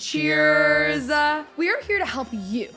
Cheers. We are here to help you.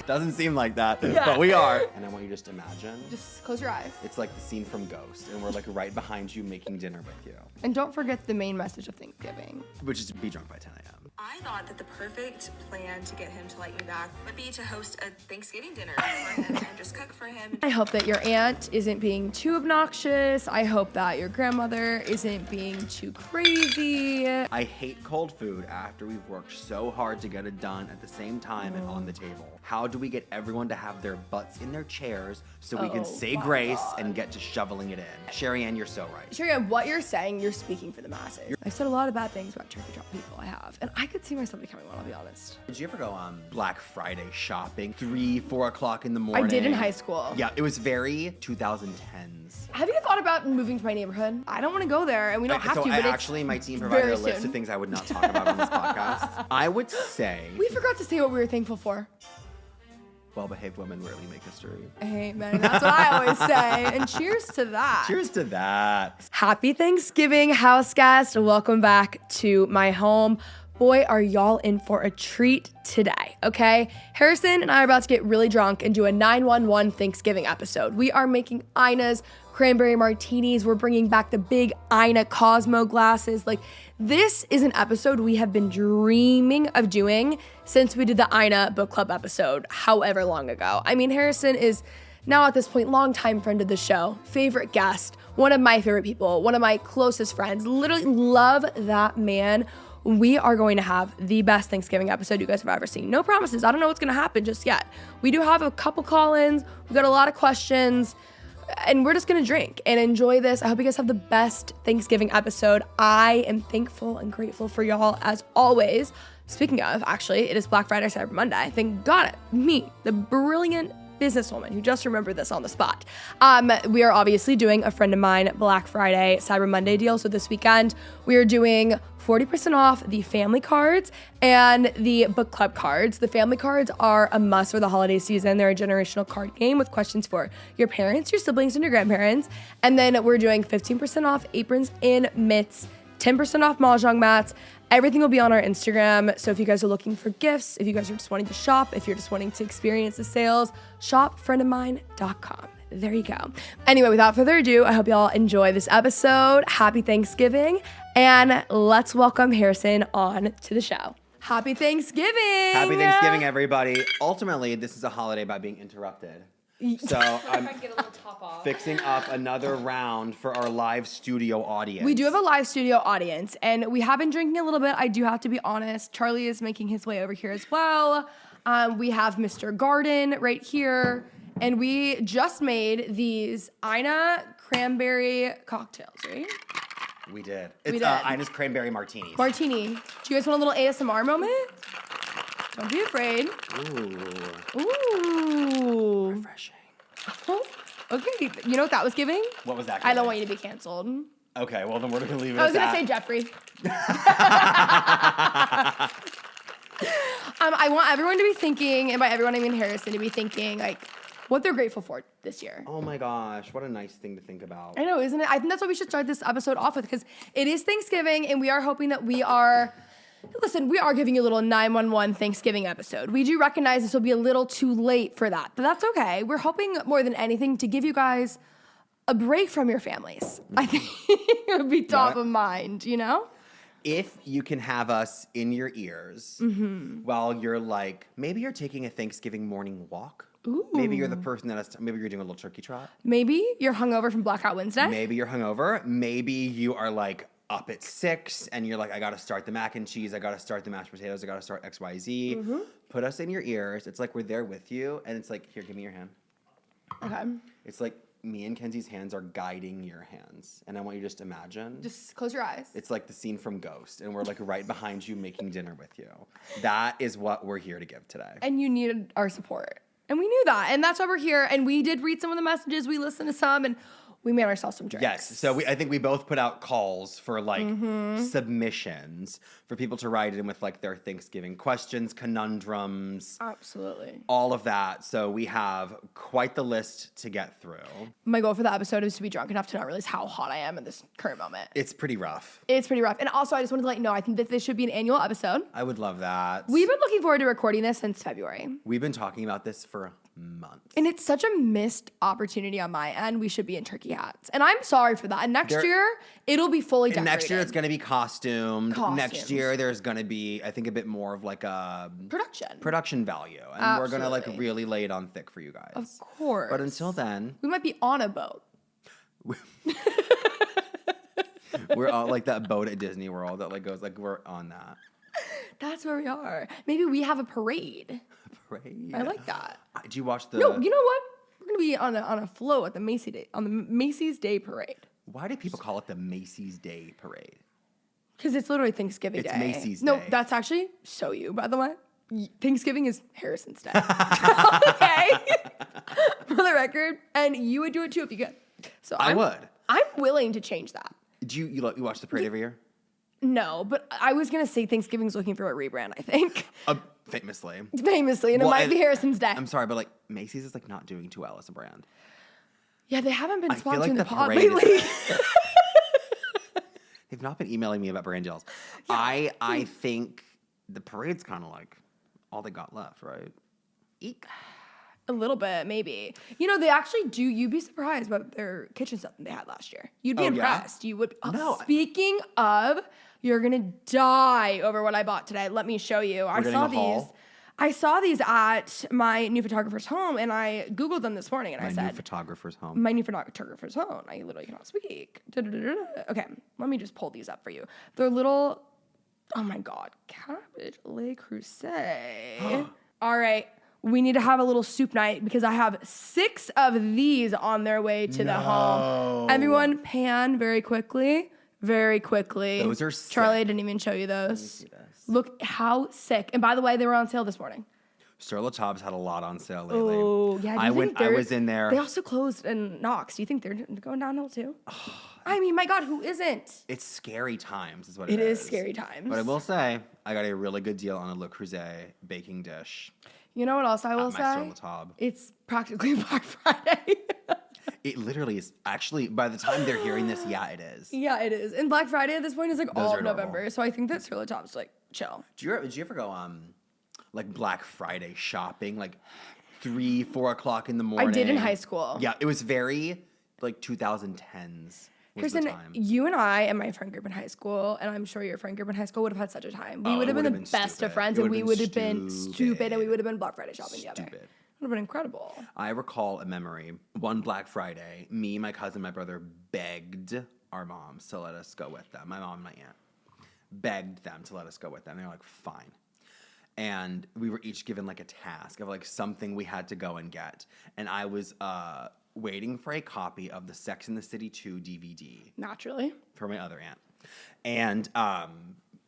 Doesn't seem like that, Yeah. but we are. And I want you to just imagine. Just close your eyes. It's like the scene from Ghost, and we're like right behind you making dinner with you. And don't forget the main message of Thanksgiving. Which is to be drunk by 10 a.m. I thought that the perfect plan to get him to like me back would be to host a Thanksgiving dinner for him and just cook for him. I hope that your aunt isn't being too obnoxious. I hope that your grandmother isn't being too crazy. I hate cold food after we've worked so hard to get it done at the same time and on the table. How do we get everyone to have their butts in their chairs so we can say grace and get to shoveling it in? Sherry Ann, you're so right. Sherry Ann, what you're saying, you're speaking for the masses. I've said a lot of bad things about turkey trot people, I have. And I could see myself becoming one, I'll be honest. Did you ever go on Black Friday shopping 3, 4 o'clock in the morning? I did in high school. Yeah, it was very 2010s. Have you thought about moving to my neighborhood? I don't want to go there, and we don't have to, but actually, my team provided a list soon. of things I would not talk about on this podcast. I would say we forgot to say what we were thankful for. well-behaved women rarely make history. Amen. That's what I always say. And cheers to that. Cheers to that. Happy Thanksgiving, house guest. Welcome back to my home. Boy, are y'all in for a treat today, okay? Harrison and I are about to get really drunk and do a 911 Thanksgiving episode. We are making Ina's cranberry martinis. We're bringing back the big Ina Cosmo glasses. Like, this is an episode we have been dreaming of doing since we did the Ina book club episode, however long ago. I mean, Harrison is now at this point, longtime friend of the show, favorite guest, one of my favorite people, one of my closest friends. Literally love that man. We are going to have the best Thanksgiving episode you guys have ever seen. No promises. I don't know what's going to happen just yet. We do have a couple call-ins. We've got a lot of questions. And we're just going to drink and enjoy this. I hope you guys have the best Thanksgiving episode. I am thankful and grateful for y'all as always. Speaking of, actually, it is Black Friday, Cyber Monday. Thank God me, the brilliant businesswoman who just remembered this on the spot. We are obviously doing a friend of mine Black Friday, Cyber Monday deal. So this weekend, we are doing 40% off the family cards and the book club cards. The family cards are a must for the holiday season. They're a generational card game with questions for your parents, your siblings, and your grandparents. And then we're doing 15% off aprons and mitts, 10% off mahjong mats. Everything will be on our Instagram. So if you guys are looking for gifts, if you guys are just wanting to shop, if you're just wanting to experience the sales, shopfriendofmine.com. There you go. Anyway, without further ado, I hope y'all enjoy this episode. Happy Thanksgiving. And let's welcome Harrison on to the show. Happy Thanksgiving. Happy Thanksgiving, everybody. Ultimately, this is a holiday by being interrupted. So I'm Get a little top off. fixing up another round for our live studio audience. We do have a live studio audience, and we have been drinking a little bit. I do have to be honest. Charlie is making his way over here as well. We have Mr. Garten right here, and we just made these Ina cranberry cocktails, right? We did. It's did. Ina's cranberry martinis. Martini. Do you guys want a little ASMR moment? Don't be afraid. Ooh. Ooh. Refreshing. Oh, okay. You know what that was giving? What was that? I don't want you to be canceled. Okay, well then we're gonna leave it I was at gonna that. say Jeffrey. I want everyone to be thinking, and by everyone I mean Harrison, to be thinking like what they're grateful for this year. Oh my gosh, what a nice thing to think about. I know, isn't it? I think that's what we should start this episode off with because it is Thanksgiving, and we are hoping that we are. Listen, we are giving you a little 911 Thanksgiving episode. We do recognize this will be a little too late for that, but that's okay. We're hoping more than anything to give you guys a break from your families. I think it would be top of mind, you know? If you can have us in your ears while you're like, maybe you're taking a Thanksgiving morning walk. Ooh. Maybe you're the person maybe you're doing a little turkey trot. Maybe you're hungover from Blackout Wednesday. Maybe you're hungover. Maybe you are like up at 6 and you're like, I gotta start the mac and cheese, I gotta start the mashed potatoes, I gotta start XYZ. Put us in your ears. It's like we're there with you, and it's like, here, give me your hand. Okay. It's like me and Kenzie's hands are guiding your hands, and I want you to just imagine. Just close your eyes. It's like the scene from Ghost, and we're like right behind you making dinner with you. That is what we're here to give today. And you needed our support. And we knew that. And that's why we're here. And we did read some of the messages. We listened to some. And We made ourselves some drinks. Yes. So I think we both put out calls for like submissions for people to write in with like their Thanksgiving questions, conundrums. Absolutely. All of that. So we have quite the list to get through. My goal for the episode is to be drunk enough to not realize how hot I am in this current moment. It's pretty rough. It's pretty rough. And also, I just wanted to let you know, I think that this should be an annual episode. I would love that. We've been looking forward to recording this since February. We've been talking about this for months. And it's such a missed opportunity on my end. We should be in turkey hats. And I'm sorry for that. And next year, it'll be fully decorated. Next year, it's going to be costumed. Next year, there's going to be, I think, a bit more of like a... Production value. And we're going to like really lay it on thick for you guys. Of course. But until then... We might be on a boat. We're all like that boat at Disney World that like goes like we're on that. That's where we are. Maybe we have a parade. Parade. I like that. Did you watch the? No, you know what? We're gonna be on a float at the Macy's Day Parade. Why do people call it the Macy's Day Parade? Because it's literally Thanksgiving Day. It's Macy's No, Day. that's actually so you, by the way. Thanksgiving is Harrison's Day. Okay? For the record. And you would do it too if you could. So I would. I'm willing to change that. Do you watch the parade every year? No, but I was going to say Thanksgiving's looking for a rebrand, I think. Famously. Famously, and it might be Harrison's Day. I'm sorry, but like Macy's is like not doing too well as a brand. Yeah, they haven't been sponsoring the pod parade lately. They've not been emailing me about brand deals. Yeah. I think the parade's kind of like all they got left, right? Eek. A little bit, maybe. You know, they actually do. You'd be surprised about their kitchen stuff that they had last year. You'd be impressed. Yeah? You would. No. Speaking of, you're gonna die over what I bought today. Let me show you. I saw these. I saw these at my new photographer's home, and I Googled them this morning, and I said, My new photographer's home. I literally cannot speak. Okay, let me just pull these up for you. They're little, oh my God, cabbage Le Creuset. All right, we need to have a little soup night because I have 6 of these on their way to the home. Everyone pan very quickly. Very quickly. Those are sick. Charlie, I didn't even show you those. Look how sick. And by the way, they were on sale this morning. Sur La Taub's had a lot on sale lately. Oh, yeah. I was in there. They also closed in Knox. Do you think they're going downhill too? I mean, my God, who isn't? It's scary times is what it is. It is scary times. But I will say, I got a really good deal on a Le Creuset baking dish. You know what else I will say? Sur La Taub. It's practically Black Friday. It literally is. Actually, by the time they're hearing this, yeah, it is. Yeah, it is. And Black Friday at this point is like all of November. Normal. So I think that Sur La Taub's like chill. Did you ever go like Black Friday shopping, like 3, 4 o'clock in the morning? I did in high school. Yeah, it was very like 2010s. Kirsten, you and I and my friend group in high school, and I'm sure your friend group in high school would have had such a time. We would have been the best of friends, and we would have been stupid, and we would have been Black Friday shopping together. It would have been incredible. I recall a memory. One Black Friday, me, my cousin, my brother begged our moms to let us go with them. My mom and my aunt begged them to let us go with them. They were like, fine. And we were each given like a task of like something we had to go and get. And I was waiting for a copy of the Sex and the City 2 DVD. Naturally. For my other aunt. And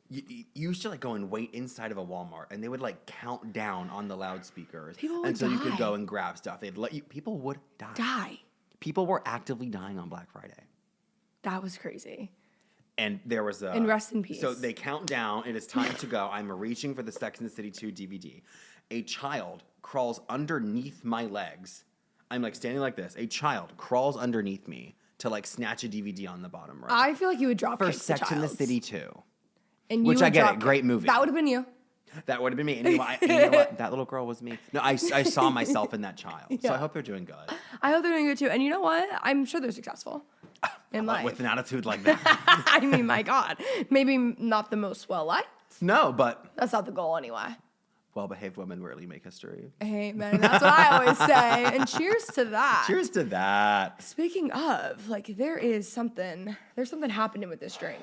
you used to like go and wait inside of a Walmart, and they would like count down on the loudspeakers until you could go and grab stuff. They'd let you. People would die. People were actively dying on Black Friday. That was crazy. And there was a... And rest in peace. So they count down. It is time to go. I'm reaching for the Sex and the City 2 DVD. A child crawls underneath my legs. I'm like standing like this. A child crawls underneath me to like snatch a DVD on the bottom right. I feel like you would drop for kick the Sex child. and the City 2. And which I get it. Great movie. That would have been you. That would have been me. And you know what? That little girl was me. No, I saw myself in that child. Yeah. So I hope they're doing good. I hope they're doing good too. And you know what? I'm sure they're successful in life. With an attitude like that. I mean, my God. Maybe not the most well-liked. No, but... That's not the goal anyway. Well-behaved women rarely make history. Amen. That's what I always say. And cheers to that. Cheers to that. Speaking of, like, there's something happening with this drink.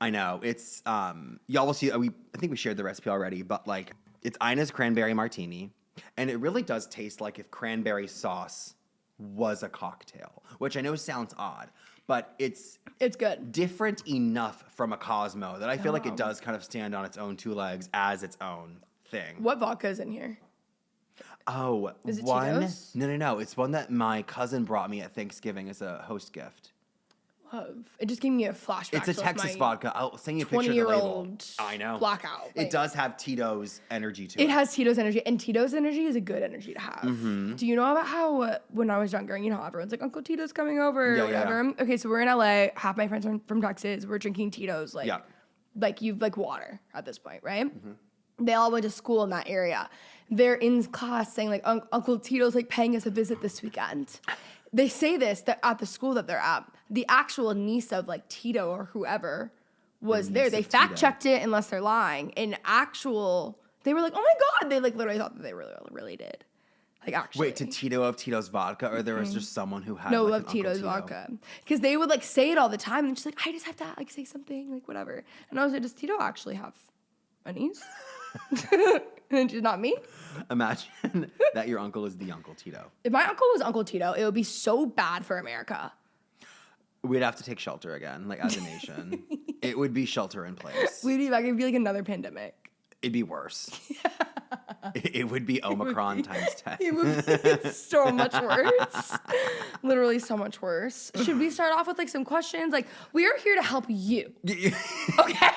I know. It's, y'all will see, I think we shared the recipe already, but like, it's Ina's cranberry martini. And it really does taste like if cranberry sauce was a cocktail, which I know sounds odd, but it's good. Different enough from a Cosmo that I feel like it does kind of stand on its own 2 legs as its own thing. What vodka is in here? Oh, Is it one? Tito's? No. It's one that my cousin brought me at Thanksgiving as a host gift. Love. It just gave me a flashback. It's a to, Texas my vodka. I'll send you a picture of the label. 20-year-old I know. blackout. It does have Tito's energy to it. It has Tito's energy, and Tito's energy is a good energy to have. Mm-hmm. Do you know about how when I was younger, you know how everyone's like, Uncle Tito's coming over or whatever? Yeah. Okay, so we're in LA. Half my friends are from Texas. We're drinking Tito's like you've like water at this point, right? Mm-hmm. They all went to school in that area. They're in class saying like, Uncle Tito's like paying us a visit this weekend. They say this that at the school that they're at. The actual niece of like Tito or whoever was there. They fact checked it unless they're lying. They were like, oh my God. They like literally thought that they really did. Like actually. Wait, to Tito of Tito's vodka, or there was just someone who had No, like, of Tito's vodka. Because they would like say it all the time and she's like, I just have to like say something, like whatever. And I was like, does Tito actually have a niece? And she's not me. Imagine that your uncle is the Uncle Tito. If my uncle was Uncle Tito, it would be so bad for America. We'd have to take shelter again, like as a nation. It would be shelter in place. We'd be back. It'd be like another pandemic. It'd be worse. It would be Omicron times 10. It would be so much worse. Literally so much worse. Should we start off with like some questions? Like, we are here to help you. Okay?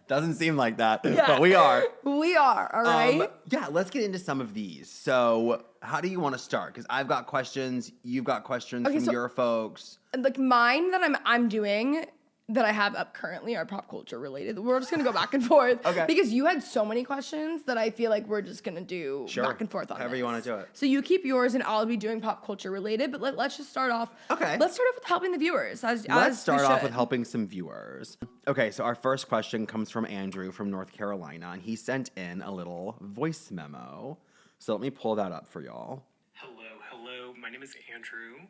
Doesn't seem like that, but we are. We are, all right? Yeah, let's get into some of these. So how do you want to start? Because I've got questions. You've got questions from your folks. Like mine that I'm doing that I have up currently are pop culture related. We're just going to go back and forth. Okay. Because you had so many questions that I feel like we're just going to do back and forth on However this. you want to do it. So you keep yours and I'll be doing pop culture related, but let's just start off. Okay. Let's start off with helping the viewers. Let's start off with helping some viewers. Okay, so our first question comes from Andrew from North Carolina, and he sent in a little voice memo. So let me pull that up for y'all. Hello. My name is Andrew.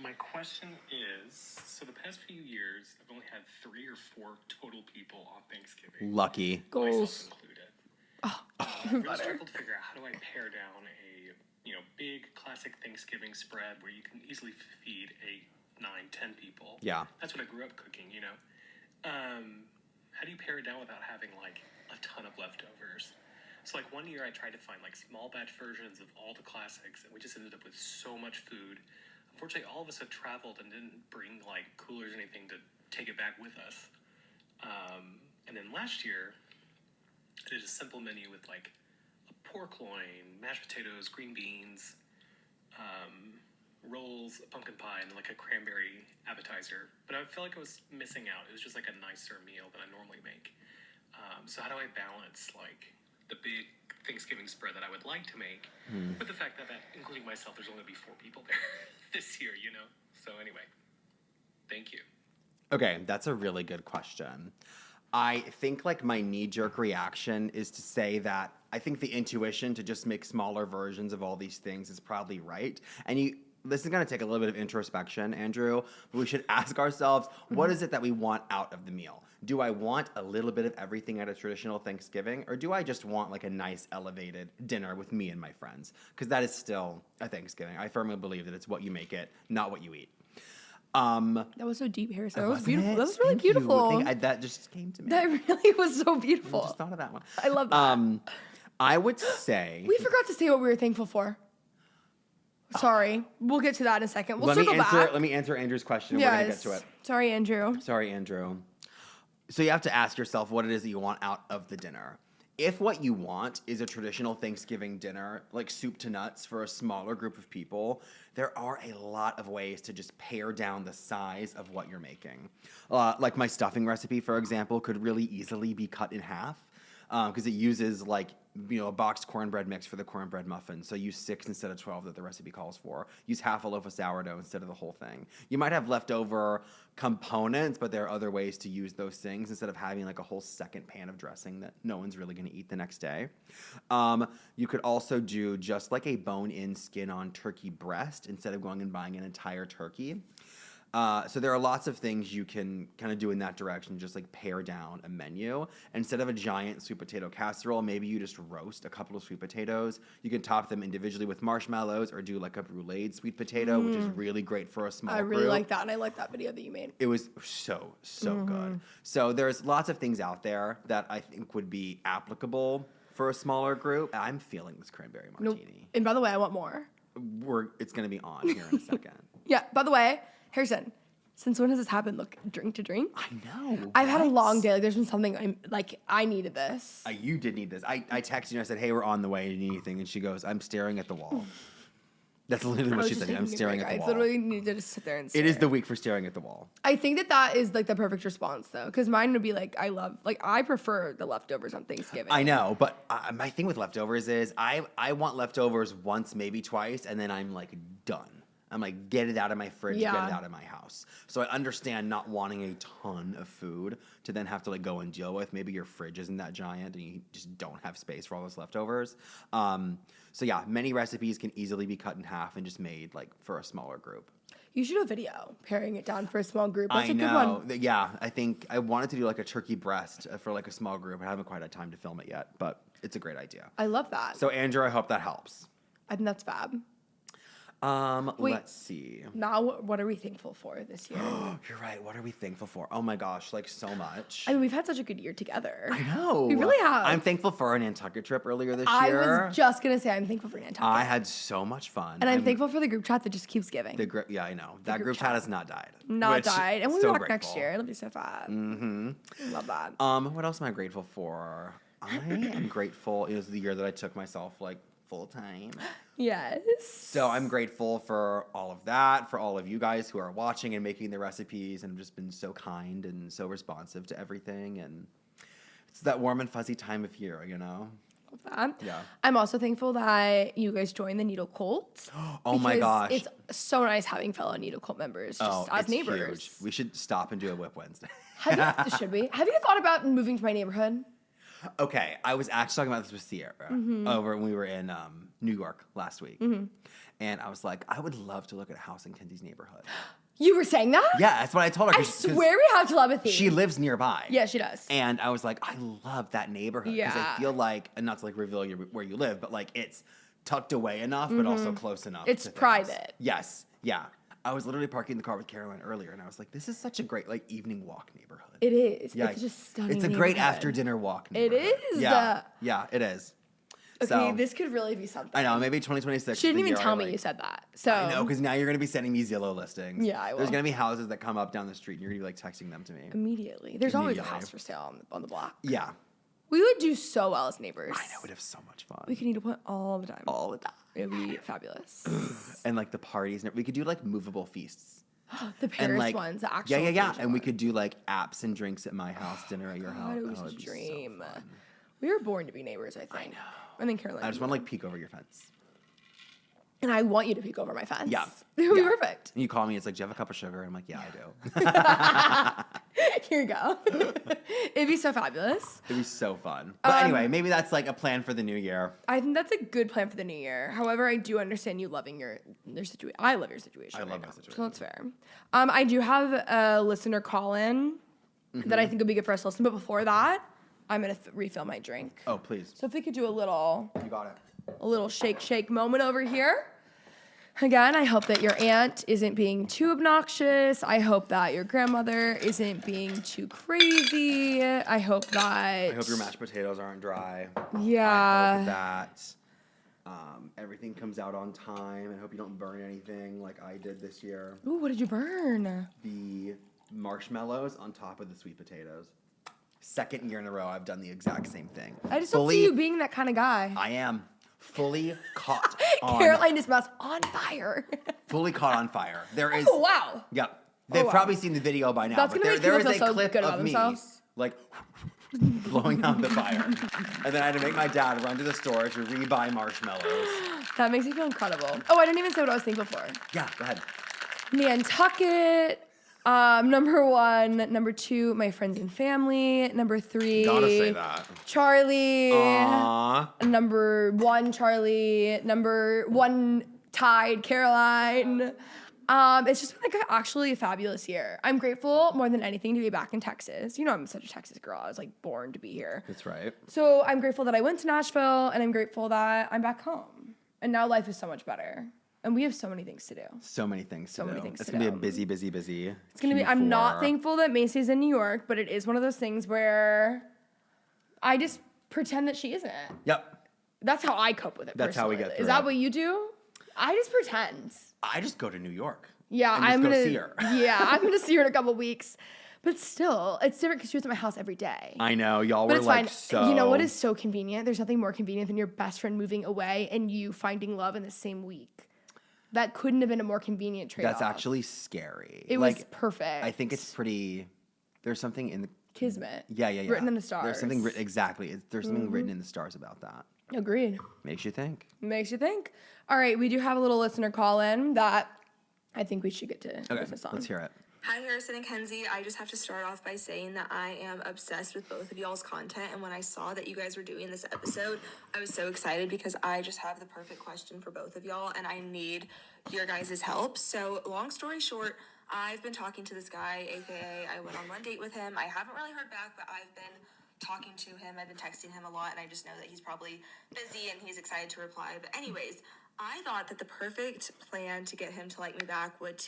My question is, so the past few years, I've only had 3 or 4 total people on Thanksgiving. Lucky. Goals. Myself included. Oh, I really struggled to figure out how do I pare down a, big classic Thanksgiving spread where you can easily feed 8, 9, 10 people. Yeah. That's what I grew up cooking, How do you pare it down without having, like, a ton of leftovers? So, like, one year I tried to find, like, small batch versions of all the classics, and we just ended up with so much food. Unfortunately, all of us had traveled and didn't bring, like, coolers or anything to take it back with us. And then last year, I did a simple menu with, like, a pork loin, mashed potatoes, green beans, rolls, a pumpkin pie, and, like, a cranberry appetizer. But I felt like I was missing out. It was just, like, a nicer meal than I normally make. So how do I balance, like, the big Thanksgiving spread that I would like to make with the fact that including myself, there's only going to be 4 people there this year, So anyway, thank you. Okay, that's a really good question. I think like my knee-jerk reaction is to say that I think the intuition to just make smaller versions of all these things is probably right. And this is going to take a little bit of introspection, Andrew, but we should ask ourselves, what is it that we want out of the meal? Do I want a little bit of everything at a traditional Thanksgiving, or do I just want like a nice elevated dinner with me and my friends? Because that is still a Thanksgiving. I firmly believe that it's what you make it, not what you eat. That was so deep, Harrison. That was beautiful. That was really beautiful. That just came to me. That really was so beautiful. I just thought of that one. I love that. I would say... We forgot to say what we were thankful for. Sorry. We'll get to that in a second. We'll circle back. Let me answer Andrew's question, and we're going to get to it. Sorry, Andrew. Sorry, Andrew. So you have to ask yourself what it is that you want out of the dinner. If what you want is a traditional Thanksgiving dinner, like soup to nuts for a smaller group of people, there are a lot of ways to just pare down the size of what you're making. Like my stuffing recipe, for example, could really easily be cut in half because it uses like, a boxed cornbread mix for the cornbread muffin. So use 6 instead of 12 that the recipe calls for. Use half a loaf of sourdough instead of the whole thing. You might have leftover components, but there are other ways to use those things instead of having like a whole second pan of dressing that no one's really going to eat the next day. You could also do just like a bone-in, skin-on turkey breast instead of going and buying an entire turkey. So there are lots of things you can kind of do in that direction, just like pare down a menu. Instead of a giant sweet potato casserole, maybe you just roast a couple of sweet potatoes. You can top them individually with marshmallows or do like a bruleed sweet potato, which is really great for a small group. I really like that, and I like that video that you made. It was so good. So there's lots of things out there that I think would be applicable for a smaller group. I'm feeling this cranberry martini. And by the way, I want more. It's going to be on here in a second. Yeah, by the way, Harrison, since when has this happened? Look, drink to drink. I know. I've had a long day. Like, there's been something, I needed this. You did need this. I texted you and I said, hey, we're on the way. Do you need anything? And she goes, I'm staring at the wall. That's literally what she said. I'm staring at the wall. I literally need to just sit there and stare. It is the week for staring at the wall. I think that is like the perfect response though, because mine would be like, I prefer the leftovers on Thanksgiving. I know, but my thing with leftovers is I want leftovers once, maybe twice, and then I'm like done. I'm like, get it out of my fridge, get it out of my house. So I understand not wanting a ton of food to then have to like go and deal with. Maybe your fridge isn't that giant and you just don't have space for all those leftovers. So yeah, many recipes can easily be cut in half and just made like for a smaller group. You should do a video paring it down for a small group. That's a good one. Yeah, I think I wanted to do like a turkey breast for like a small group. I haven't quite had time to film it yet, but it's a great idea. I love that. So Andrew, I hope that helps. I think that's fab. Let's see. Now, what are we thankful for this year? You're right. What are we thankful for? Oh my gosh, like so much. I mean, we've had such a good year together. I know. We really have. I'm thankful for our Nantucket trip earlier this I year. was just going to say I'm thankful for Nantucket. I had so much fun. And I'm thankful for the group chat that just keeps giving. Yeah, I know. That group chat has not died. Not died. And we'll be so back next grateful. year. It'll be so fun. Mm-hmm. Love that. What else am I grateful for? I am grateful. It was the year that I took myself like full time. Yes. So I'm grateful for all of that, for all of you guys who are watching and making the recipes and have just been so kind and so responsive to everything. And it's that warm and fuzzy time of year, you know? Love that. Yeah. I'm also thankful that you guys joined the Needle Cult. Oh my gosh. It's so nice having fellow Needle Cult members just as it's neighbors. Huge. We should stop and do a Whip Wednesday. Should we? Have you thought about moving to my neighborhood? Okay, I was actually talking about this with Sierra over when we were in New York last week. And I was like, I would love to look at a house in Kenzie's neighborhood. You were saying that? Yeah, that's what I told her. I swear we have telepathy. She lives nearby. Yeah, she does. And I was like, I love that neighborhood. Because I feel like, and not to like reveal where you live, but like it's tucked away enough, but also close enough. It's private. Yes, yeah. I was literally parking the car with Caroline earlier, and I was like, this is such a great like evening walk neighborhood. It is. Yeah, it's just stunning. It's a great after dinner walk neighborhood. It is. Yeah, it is. Okay, So, this could really be something. I know, maybe 2026. She didn't even tell me like, you said that. So I know, because now you're going to be sending me Zillow listings. Yeah, I will. There's going to be houses that come up down the street, and you're going to be like texting them to me. Immediately. There's always a house for sale on the block. Yeah. We would do so well as neighbors. I know, we'd have so much fun. We could eat a point all the time. All the time. It would be fabulous. And like the parties, we could do like movable feasts. The Paris and like, ones, the actual. Yeah. And we could do like apps and drinks at my house, dinner at your house. It was Oh, a it'd be so dream. fun. We were born to be neighbors, I think. I know. And then Caroline. I just want to like peek over your fence. And I want you to peek over my fence. Yeah. It would be perfect. And you call me, it's like, do you have a cup of sugar? And I'm like, yeah, I do. Here you go. It'd be so fabulous. It'd be so fun. But anyway, maybe that's like a plan for the new year. I think that's a good plan for the new year. However, I do understand you loving your situation. I love your situation. I love my situation. So that's fair. I do have a listener call in that I think would be good for us to listen. But before that, I'm going to refill my drink. Oh, please. So if we could do a little shake moment over here. Again, I hope that your aunt isn't being too obnoxious. I hope that your grandmother isn't being too crazy. I hope your mashed potatoes aren't dry. Yeah. I hope that everything comes out on time. I hope you don't burn anything like I did this year. Ooh, what did you burn? The marshmallows on top of the sweet potatoes. Second year in a row, I've done the exact same thing. I just don't see you being that kind of guy. I am fully caught on. Caroline is mouth on fire. Fully caught on fire. There is. Oh, wow. Yep. They've wow. probably seen the video by now. That's but gonna make there people is feel a so clip good of about me themselves. like blowing out the fire. And then I had to make my dad run to the store to re-buy marshmallows. That makes me feel incredible. Oh, I didn't even say what I was thankful for. Yeah, go ahead. Nantucket. Number 1. Number 2, my friends and family. Number 3, Gotta say that. Charlie. Aww. Number 1, Charlie. Number 1, Tide, Caroline. It's just been like actually a fabulous year. I'm grateful more than anything to be back in Texas. You know, I'm such a Texas girl. I was like born to be here. That's right. So I'm grateful that I went to Nashville, and I'm grateful that I'm back home. And now life is so much better. And we have so many things to do. So many things to do. It's going to be a busy, busy, busy. It's going to be, I'm not thankful that Macys in New York, but it is one of those things where I just pretend that she isn't. Yep. That's how I cope with it. That's how we personally. get through Is that it. what you do? I just pretend. I just go to New York. Yeah, and just I'm go gonna see her. Yeah, I'm gonna see her in a couple weeks. But still, it's different because she was at my house every day. I know. Y'all But were it's like fine. so. You know what is so convenient? There's nothing more convenient than your best friend moving away and you finding love in the same week. That couldn't have been a more convenient trade-off. That's actually scary. It was perfect. I think it's pretty. There's something in the. Kismet. Yeah. Written in the stars. There's something exactly. There's something written in the stars about that. Agreed. Makes you think. Makes you think. All right, we do have a little listener call in that I think we should get to business on. Let's hear it. Hi, Harrison and Kenzie. I just have to start off by saying that I am obsessed with both of y'all's content. And when I saw that you guys were doing this episode, I was so excited because I just have the perfect question for both of y'all and I need your guys' help. So long story short, I've been talking to this guy, aka I went on one date with him. I haven't really heard back, but I've been talking to him. I've been texting him a lot and I just know that he's probably busy and he's excited to reply. But anyways, I thought that the perfect plan to get him to like me back would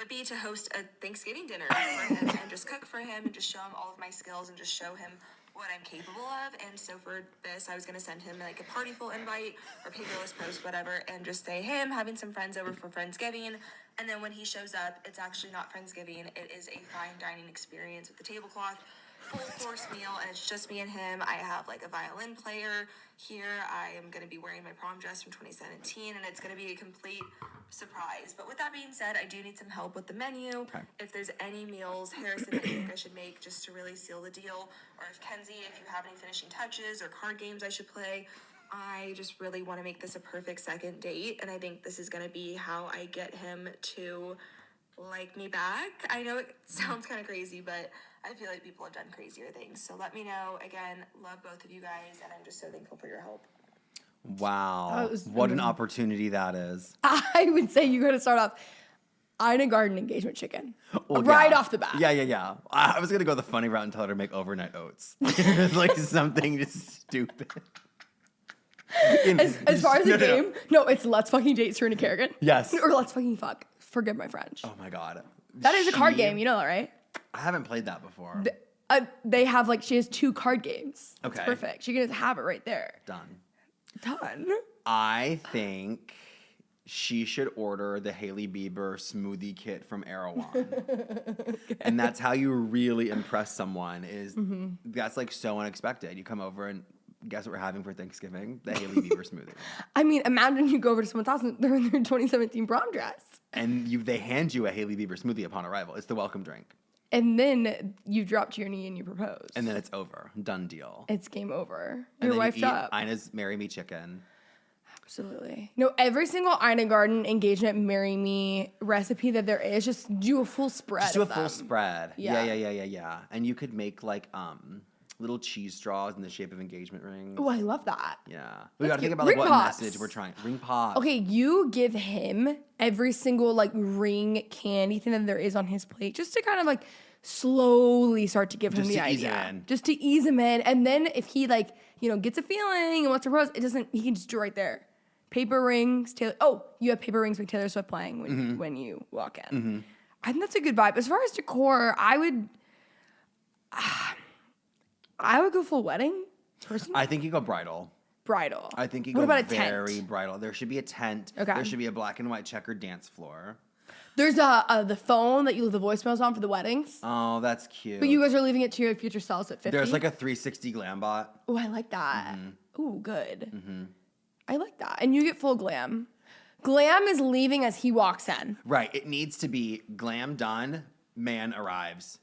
be to host a Thanksgiving dinner for him and just cook for him and just show him all of my skills and just show him what I'm capable of. And so for this, I was going to send him like a partyful invite or paperless post, whatever, and just say, hey, I'm having some friends over for Friendsgiving. And then when he shows up, it's actually not Friendsgiving. It is a fine dining experience with the tablecloth, full course meal, and it's just me and him. I have like a violin player here. I am going to be wearing my prom dress from 2017, and it's going to be a complete surprise. But with that being said, I do need some help with the menu. Okay. If there's any meals, Harrison, that you think I should make just to really seal the deal, or if Kenzie, if you have any finishing touches or card games I should play. I just really want to make this a perfect second date, and I think this is going to be how I get him to like me back. I know it sounds kind of crazy, but I feel like people have done crazier things. So let me know. Again, love both of you guys, and I'm just so thankful for your help. Wow. What an opportunity that is. I would say you got to start off Ina Garten engagement chicken. Well, right yeah. off the bat. Yeah. I was going to go the funny route and tell her to make overnight oats. It's like something just stupid. As far as the game, no, it's let's fucking date Serena Kerrigan. Yes. Or let's fucking fuck. Forgive my French. Oh my God. That is a card game, you know that, right? I haven't played that before. They have she has 2 card games. Okay. It's perfect. She can just have it right there. Done. Done. I think she should order the Hailey Bieber smoothie kit from Erewhon. Okay. And that's how you really impress someone is that's like so unexpected. You come over and guess what we're having for Thanksgiving? The Hailey Bieber smoothie. I mean, imagine you go over to someone's house and they're in their 2017 prom dress. And they hand you a Hailey Bieber smoothie upon arrival. It's the welcome drink. And then you drop to your knee and you propose. And then it's over. Done deal. It's game over. And You're then wifed you eat up. Ina's Marry Me chicken. Absolutely. No, every single Ina Garten engagement marry me recipe that there is, just do a full spread. Just do a of full them. spread. Yeah. Yeah. And you could make like little cheese straws in the shape of engagement rings. Oh, I love that. Yeah. We gotta cute. think about like Ring what pops. message we're trying. Ring pop. Okay, you give him every single ring candy thing that there is on his plate, just to kind of slowly start to give him Just the to ease idea. him in. Just to ease him in. And then if he gets a feeling and wants to propose, he can just do it right there. Paper rings, Taylor. Oh, you have paper rings with Taylor Swift playing when you walk in. I think that's a good vibe. As far as decor, I would go full wedding, personally. I think you go bridal. Bridal. I think you What go about a very tent? bridal. There should be a tent. Okay. There should be a black and white checkered dance floor. There's the phone that you leave the voicemails on for the weddings. Oh, that's cute. But you guys are leaving it to your future selves at 50. There's like a 360 glam bot. Oh, I like that. Ooh, good. I like that. And you get full glam. Glam is leaving as he walks in. Right. It needs to be glam done, man arrives.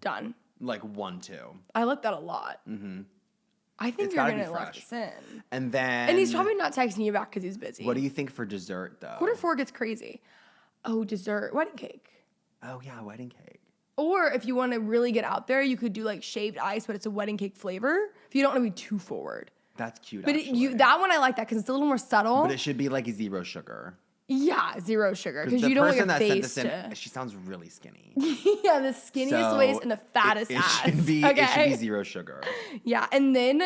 Done. Like 1-2. I like that a lot. I think It's you're gotta going be to lock fresh. this in. And then. And he's probably not texting you back because he's busy. What do you think for dessert though? Q4 gets crazy. Oh, dessert. Wedding cake. Oh yeah, wedding cake. Or if you want to really get out there, you could do shaved ice, but it's a wedding cake flavor. If you don't want to be too forward. That's cute. But actually. that one I like that because it's a little more subtle. But it should be like 0 sugar. Yeah, 0 sugar because The you don't want your person that sent face this to. in, she sounds really skinny. Yeah, the skinniest So waist and the fattest it ass. Should be, okay? It should be 0 sugar. Yeah, and then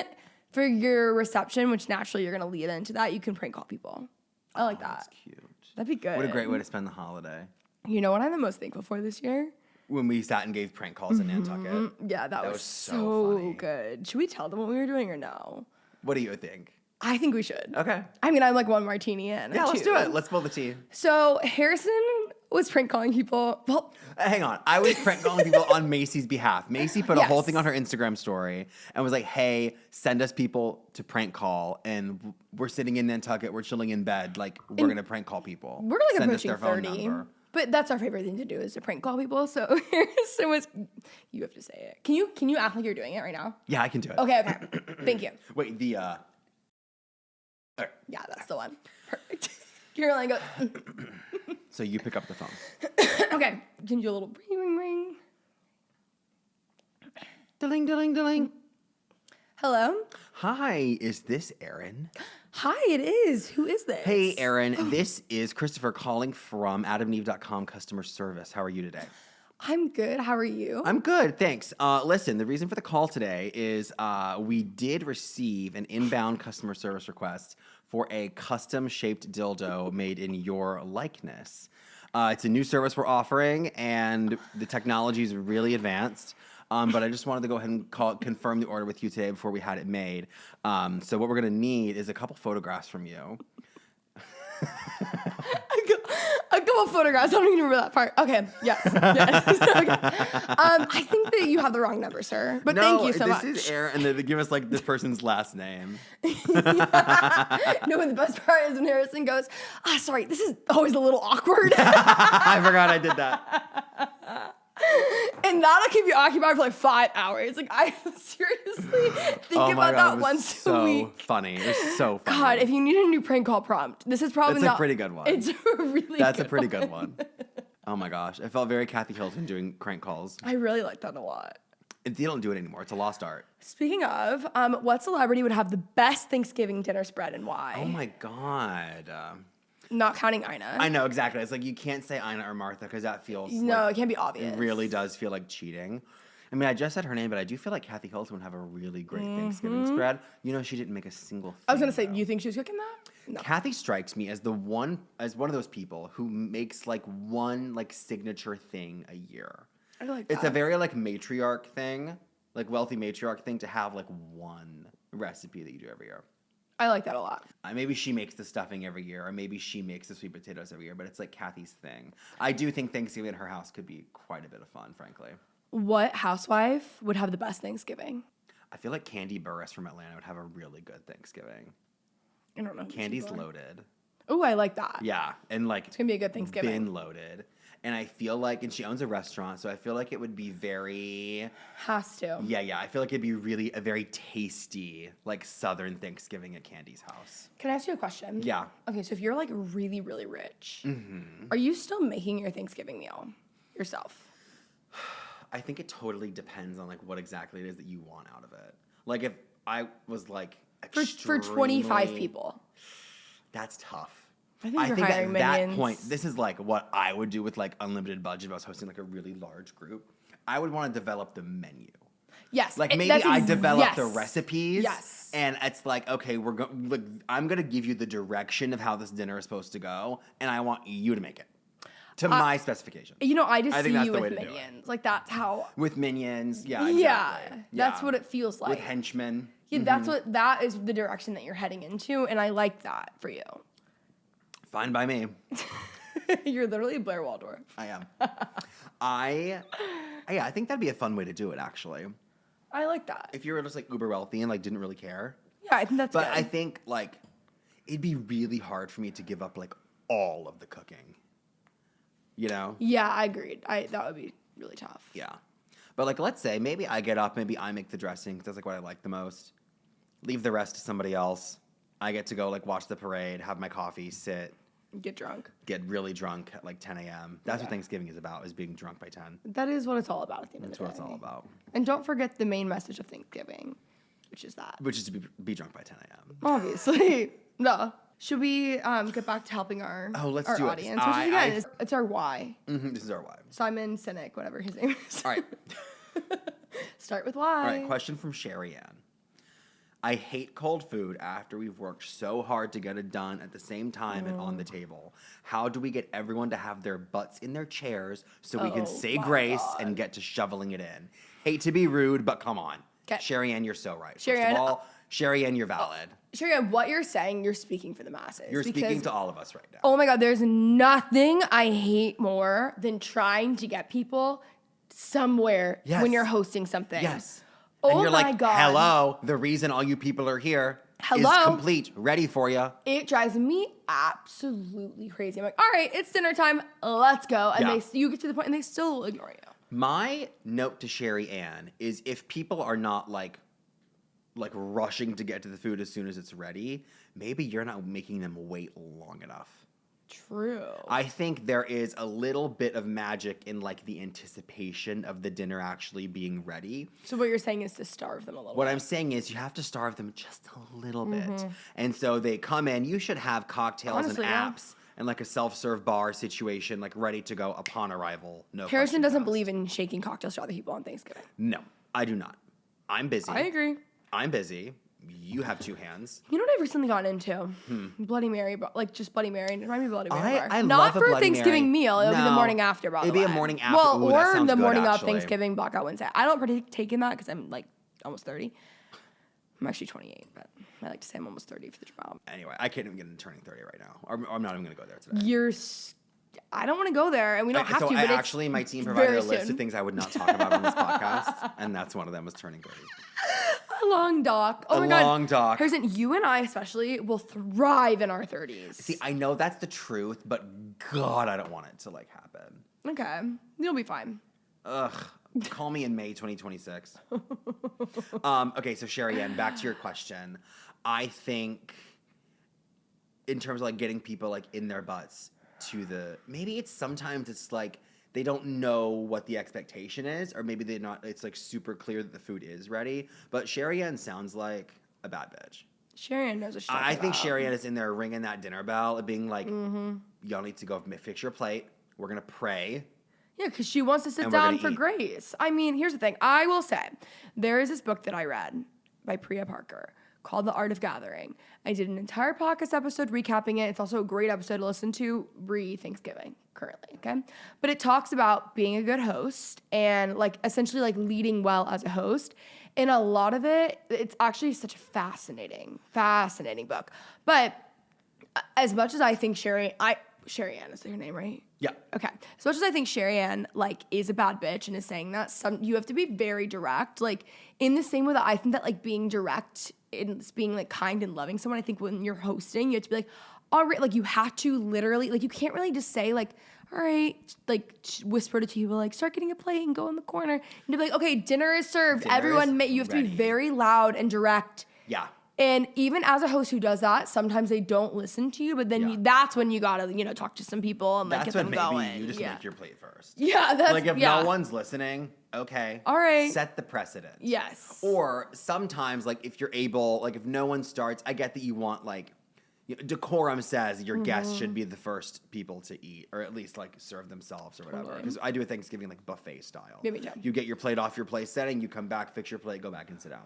for your reception, which naturally you're gonna lead into that, you can prank call people. I like that. That's cute. That'd be good. What a great way to spend the holiday. You know what I'm the most thankful for this year? When we sat and gave prank calls in Nantucket. Yeah, that was so funny. good. Should we tell them what we were doing or no? What do you think? I think we should. Okay. I mean, I'm like one martini in. Yeah, let's do it. Let's spill the tea. So Harrison was prank calling people. Well, Hang on. I was prank calling people on Macys' behalf. Macy put a whole Yes. thing on her Instagram story and was like, hey, send us people to prank call. And we're sitting in Nantucket. We're chilling in bed. Like, we're going to prank call people. we're like Send us approaching their phone 30. number. But that's our favorite thing to do is to prank call people. So Harrison was, you have to say it. Can you act like you're doing it right now? Yeah, I can do it. Okay. Thank you. Wait, Yeah, that's the one. Perfect. Caroline goes, So you pick up the phone. okay. Can you do a little ring, ring, ring? Dilling, dilling, dilling. Hello? Hi, is this Aaron? Hi, it is. Who is this? Hey, Aaron. This is Christopher calling from AdamandEve.com customer service. How are you today? I'm good. How are you? I'm good, thanks. Listen, the reason for the call today is we did receive an inbound customer service request for a custom-shaped dildo made in your likeness. It's a new service we're offering, and the technology is really advanced. But I just wanted to go ahead and confirm the order with you today before we had it made. So what we're going to need is a couple photographs from you. A couple photographs. I don't even remember that part. Okay. Yes. Yes. Okay. I think that you have the wrong number, sir. But thank you so much. This is Aaron, and they give us like this person's last name. No, and the best part is when Harrison goes, sorry, this is always a little awkward. I forgot I did that. And that'll keep you occupied for like 5 hours. Like, I seriously think about that once a week. Funny. It was so funny. God, if you need a new prank call prompt, this is probably That's not. a pretty good one. It's a really That's good a pretty good one. Oh my gosh. I felt very Kathy Hilton doing crank calls. I really like that a lot. They don't do it anymore. It's a lost art. Speaking of, what celebrity would have the best Thanksgiving dinner spread and why? Oh my God. Not counting Ina. I know, exactly. It's like you can't say Ina or Martha because that feels No, like, it can't be obvious. it really does feel like cheating. I mean, I just said her name, but I do feel like Kathy Hilton would have a really great Thanksgiving spread. You know, she didn't make a single thing. I was gonna say, though. you think she was cooking that? No. Kathy strikes me as one of those people who makes like one like signature thing a year. I like that. It's a very like matriarch thing, like wealthy matriarch thing to have like one recipe that you do every year. I like that a lot. Maybe she makes the stuffing every year, or maybe she makes the sweet potatoes every year, but it's like Kathy's thing. I do think Thanksgiving at her house could be quite a bit of fun, frankly. What housewife would have the best Thanksgiving? I feel like Candy Burris from Atlanta would have a really good Thanksgiving. I don't know. who Candy's people are. loaded. Oh, I like that. Yeah, and like It's gonna be a good Thanksgiving. bin loaded. And I feel like, and she owns a restaurant, so I feel like it would be very, Has to. yeah. I feel like it'd be really a very tasty, like Southern Thanksgiving at Candy's house. Can I ask you a question? Yeah. Okay, so if you're like really, really rich, Mm-hmm. are you still making your Thanksgiving meal yourself? I think it totally depends on like what exactly it is that you want out of it. Like if I was like For 25 extremely- people. That's tough. I think you're hiring at that minions. point, this is like what I would do with like unlimited budget if I was hosting like a really large group. I would want to develop the menu. Yes. Like maybe that's I develop yes. the recipes. Yes. And it's like, okay, I'm gonna give you the direction of how this dinner is supposed to go, and I want you to make it to my specifications. You know, I just I see think that's you the way with to do it. minions. Like that's how. With minions, yeah, Yeah, exactly. that's Yeah. what it feels like. With henchmen. Yeah, that is the direction that you're heading into, and I like that for you. Fine by me. You're literally Blair Waldorf. I am. I think that'd be a fun way to do it, actually. I like that. If you were just like uber wealthy and like didn't really care. Yeah, I think that's But good. I think like it'd be really hard for me to give up like all of the cooking. You know? Yeah, I agreed. That would be really tough. Yeah. But like let's say maybe I get up, maybe I make the dressing because that's like what I like the most. Leave the rest to somebody else. I get to go like watch the parade, have my coffee, sit, Get drunk. get really drunk at like 10 a.m. That's what Thanksgiving is about, is being drunk by 10. That is what it's all about at the end That's of the what day. it's all about. And don't forget the main message of Thanksgiving, which is that. Which is to be drunk by 10 a.m. Obviously. No. Should we get back to helping our Let's our do it. audience? Which is, again, it's our why. This is our why. Simon Sinek, whatever his name is. All right. Start with why. All right. Question from Sherry Ann. I hate cold food after we've worked so hard to get it done at the same time and on the table. How do we get everyone to have their butts in their chairs so we can say grace and get to shoveling it in? Hate to be rude, but come on. Sherry Ann, you're so right. Sherry First Ann, of all, Sherry Ann, you're valid. Sherry Ann, what you're saying, you're speaking for the masses. You're speaking to all of us right now. Oh my God, there's nothing I hate more than trying to get people somewhere when you're hosting something. Yes. Oh and you're my like, God. hello, the reason all you people are here is complete, ready for you. It drives me absolutely crazy. I'm like, all right, it's dinner time, let's go. And you get to the point and they still ignore you. My note to Sherry Ann is if people are not like rushing to get to the food as soon as it's ready, maybe you're not making them wait long enough. True. I think there is a little bit of magic in like the anticipation of the dinner actually being ready. So what you're saying is to starve them a little bit. What I'm saying is you have to starve them just a little bit. And so they come in, you should have cocktails and apps and like a self-serve bar situation like ready to go upon arrival. No Harrison doesn't asked. believe in shaking cocktails to other people on Thanksgiving. No, I do not. I'm busy. I agree. I'm busy. You have two hands. You know what I've recently gotten into? Bloody Mary, just Bloody Mary. Remind me of Bloody Mary bar. I Not love a for Bloody Thanksgiving Mary. meal. It'll be the No. morning after, by the way. It'd be a morning after. Well, Ooh, that or sounds the good, morning of actually. Thanksgiving, Blackout Wednesday. I don't partake in that because I'm like almost 30. I'm actually 28, but I like to say I'm almost 30 for the job. Anyway, I can't even get into turning 30 right now. I'm not even going to go there today. I don't want to go there, and we don't have so to. I But actually, my team provided a list soon. of things I would not talk about on this podcast, and that's one of them was turning 30. A long doc. Oh my God. long doc. Harrison, you and I especially will thrive in our 30s. See, I know that's the truth, but God, I don't want it to like happen. Okay. You'll be fine. Ugh. Call me in May 2026. Okay, so Sherry Ann, back to your question. I think in terms of like getting people like in their butts to maybe sometimes it's like they don't know what the expectation is, or maybe it's like super clear that the food is ready. But Sherry Ann sounds like a bad bitch. Sherry Ann knows what she's I talking think about. Sherry Ann is in there ringing that dinner bell and being like, y'all need to go fix your plate. We're going to pray. Yeah, because she wants to sit And we're down gonna for eat. grace. I mean, here's the thing. I will say, there is this book that I read by Priya Parker called The Art of Gathering. I did an entire podcast episode recapping it. It's also a great episode to listen to re-Thanksgiving currently, okay? But it talks about being a good host and like essentially like leading well as a host. And a lot of it, it's actually such a fascinating book. But as much as I think Sherry Ann is her name, right? Yeah. Okay. As much as I think Sherry Ann like is a bad bitch and is saying that, you have to be very direct. Like in the same way that I think that like being direct and being like kind and loving someone, I think when you're hosting, you have to be like, all right, like you have to literally like you can't really just say like, all right, like whisper to people like start getting a plate and go in the corner and be like, okay, dinner is served. Dinner Everyone, is you have to be ready. very loud and direct. Yeah. And even as a host who does that, sometimes they don't listen to you. But then that's when you gotta, talk to some people and like That's get when them maybe going. you just make your plate first. Yeah, that's Like if no one's listening, okay. All right. Set the precedent. Yes. Or sometimes like if you're able, like if no one starts, I get that you want like, decorum says your guests should be the first people to eat, or at least like serve themselves or whatever. Because I do a Thanksgiving like buffet style. Yeah, me too. You get your plate off your place setting, you come back, fix your plate, go back and sit down.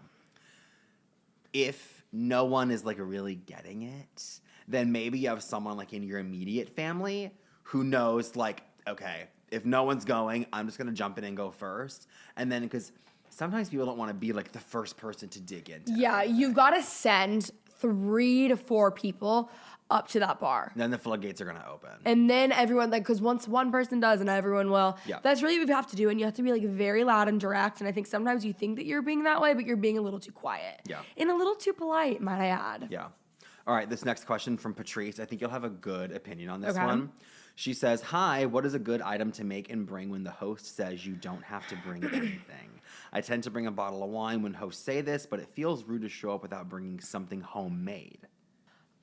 If no one is like really getting it, then maybe you have someone like in your immediate family who knows like, okay, if no one's going, I'm just gonna jump in and go first. And then because sometimes people don't want to be like the first person to dig into. Yeah, you've got to send 3 to 4 people up to that bar. Then the floodgates are gonna open. And then everyone, like, because once one person does and everyone will, Yeah. that's really what you have to do. And you have to be, like, very loud and direct. And I think sometimes you think that you're being that way, but you're being a little too quiet. Yeah. And a little too polite, might I add. Yeah. All right, this next question from Patrice. I think you'll have a good opinion on this Okay. one. She says, hi, what is a good item to make and bring when the host says you don't have to bring anything? I tend to bring a bottle of wine when hosts say this, but it feels rude to show up without bringing something homemade.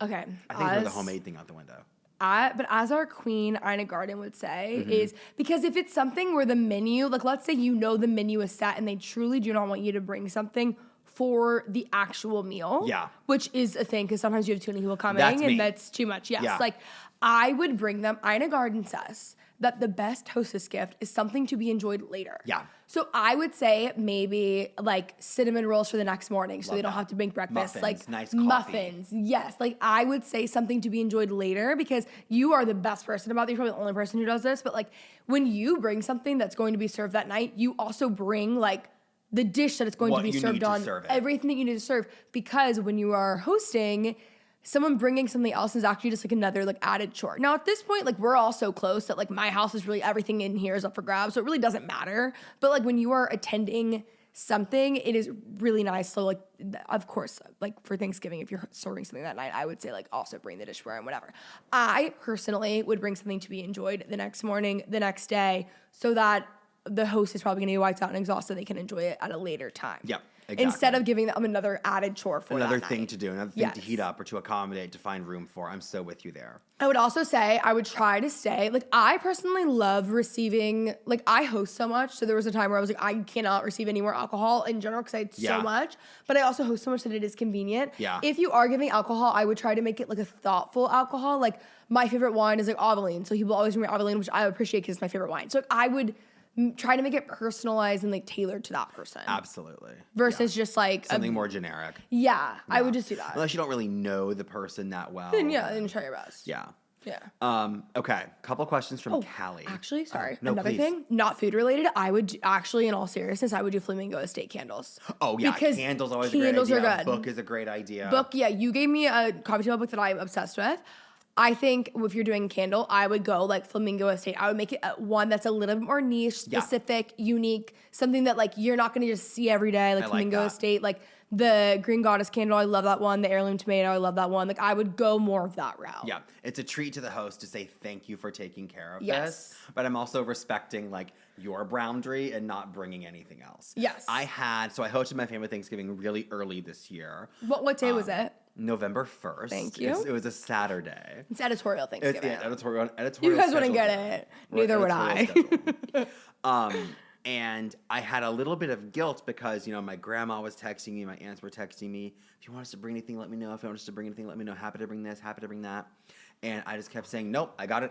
Okay. I think throw the homemade thing out the window. But as our queen, Ina Garten would say, is because if it's something where the menu, like let's say the menu is set and they truly do not want you to bring something for the actual meal. Yeah. Which is a thing because sometimes you have too many people coming That's me. and that's too much. Yes. Yeah. Like I would bring them. Ina Garten says that the best hostess gift is something to be enjoyed later. Yeah. So I would say maybe like cinnamon rolls for the next morning so Love they don't that. have to make breakfast. Muffins, Like nice coffee. muffins. Yes. Like I would say something to be enjoyed later because you are the best person about this. You're probably the only person who does this. But like when you bring something that's going to be served that night, you also bring like the dish that it's going What to be you served need to on, serve it. everything that you need to serve. Because when you are hosting, someone bringing something else is actually just like another like added chore. Now at this point, like we're all so close that like my house is really everything in here is up for grabs, so it really doesn't matter. But like when you are attending something, it is really nice. So like, of course, like for Thanksgiving, if you're serving something that night, I would say like also bring the dishware and whatever. I personally would bring something to be enjoyed the next morning, the next day, so that the host is probably going to be wiped out and exhausted. They can enjoy it at a later time. Yep, exactly. Instead of giving them another added chore for Another that thing night. to do, another thing to Yes. heat up or to accommodate, to find room for. I'm so with you there. I would also say I would try to stay, like I personally love receiving, like I host so much. So there was a time where I was like, I cannot receive any more alcohol in general because I had Yeah. so much, but I also host so much that it is convenient. Yeah. If you are giving alcohol, I would try to make it like a thoughtful alcohol. Like my favorite wine is like Aveline. So people always bring me Aveline, which I appreciate because it's my favorite wine. So like, I would try to make it personalized and like tailored to that person. Absolutely. Versus Yeah. just like Something more generic. Yeah, I would just do that. Unless you don't really know the person that well. Then yeah, then try your best. Yeah. Yeah. Okay. Couple questions from Callie. Actually, sorry. no, Another please. thing, not food related. I would actually, in all seriousness, I would do flamingo estate candles. Oh yeah, Because candles always candles a great are idea. good. Book is a great idea. Book, yeah, you gave me a coffee table book that I'm obsessed with. I think if you're doing candle, I would go like flamingo estate. I would make it one that's a little bit more niche, Yeah. specific, unique, something that like you're not gonna just see every day, like I like flamingo that. estate, like the green goddess candle. I love that one. The heirloom tomato, I love that one. Like I would go more of that route. Yeah, it's a treat to the host to say thank you for taking care of Yes. this. But I'm also respecting like your boundary and not bringing anything else. Yes. I hosted my family Thanksgiving really early this year. What day was it? November 1st. Thank you. It was a Saturday. It's editorial It's Thanksgiving. editorial. You guys wouldn't schedule get day. it. We're Neither would editorial schedule. And I had a little bit of guilt because, my grandma was texting me, my aunts were texting me. If you want us to bring anything, let me know. If you want us to bring anything, let me know. Happy to bring this, happy to bring that. And I just kept saying, nope, I got it.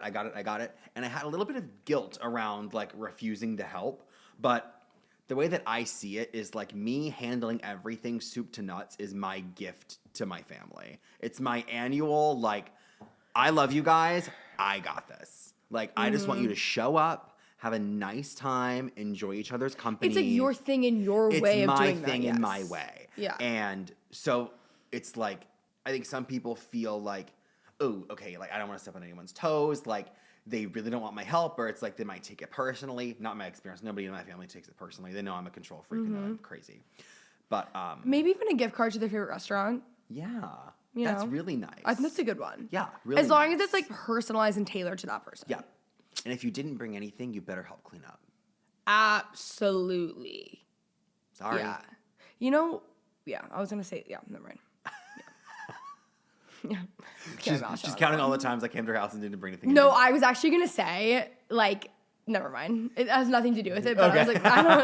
And I had a little bit of guilt around like refusing to help. But the way that I see it is like me handling everything soup to nuts is my gift to my family. It's my annual, like, I love you guys. I got this. Like, I just want you to show up, have a nice time, enjoy each other's company. It's like your thing in your way of doing that. It's my thing in my way. Yeah. And so it's like, I think some people feel like, oh, okay, like I don't want to step on anyone's toes. Like they really don't want my help, or it's like they might take it personally. Not my experience. Nobody in my family takes it personally. They know I'm a control freak and that I'm crazy. But Maybe even a gift card to their favorite restaurant. yeah, You that's know? really nice. I think that's a good one. Yeah, really As long nice. as it's like personalized and tailored to that person. Yeah. And if you didn't bring anything, you better help clean up. Absolutely. Sorry. Yeah. I was gonna say, never mind. Yeah. She's counting all the times I came to her house and didn't bring anything. No, I was actually gonna say, like, never mind. It has nothing to do with it, but I was Okay. like, I don't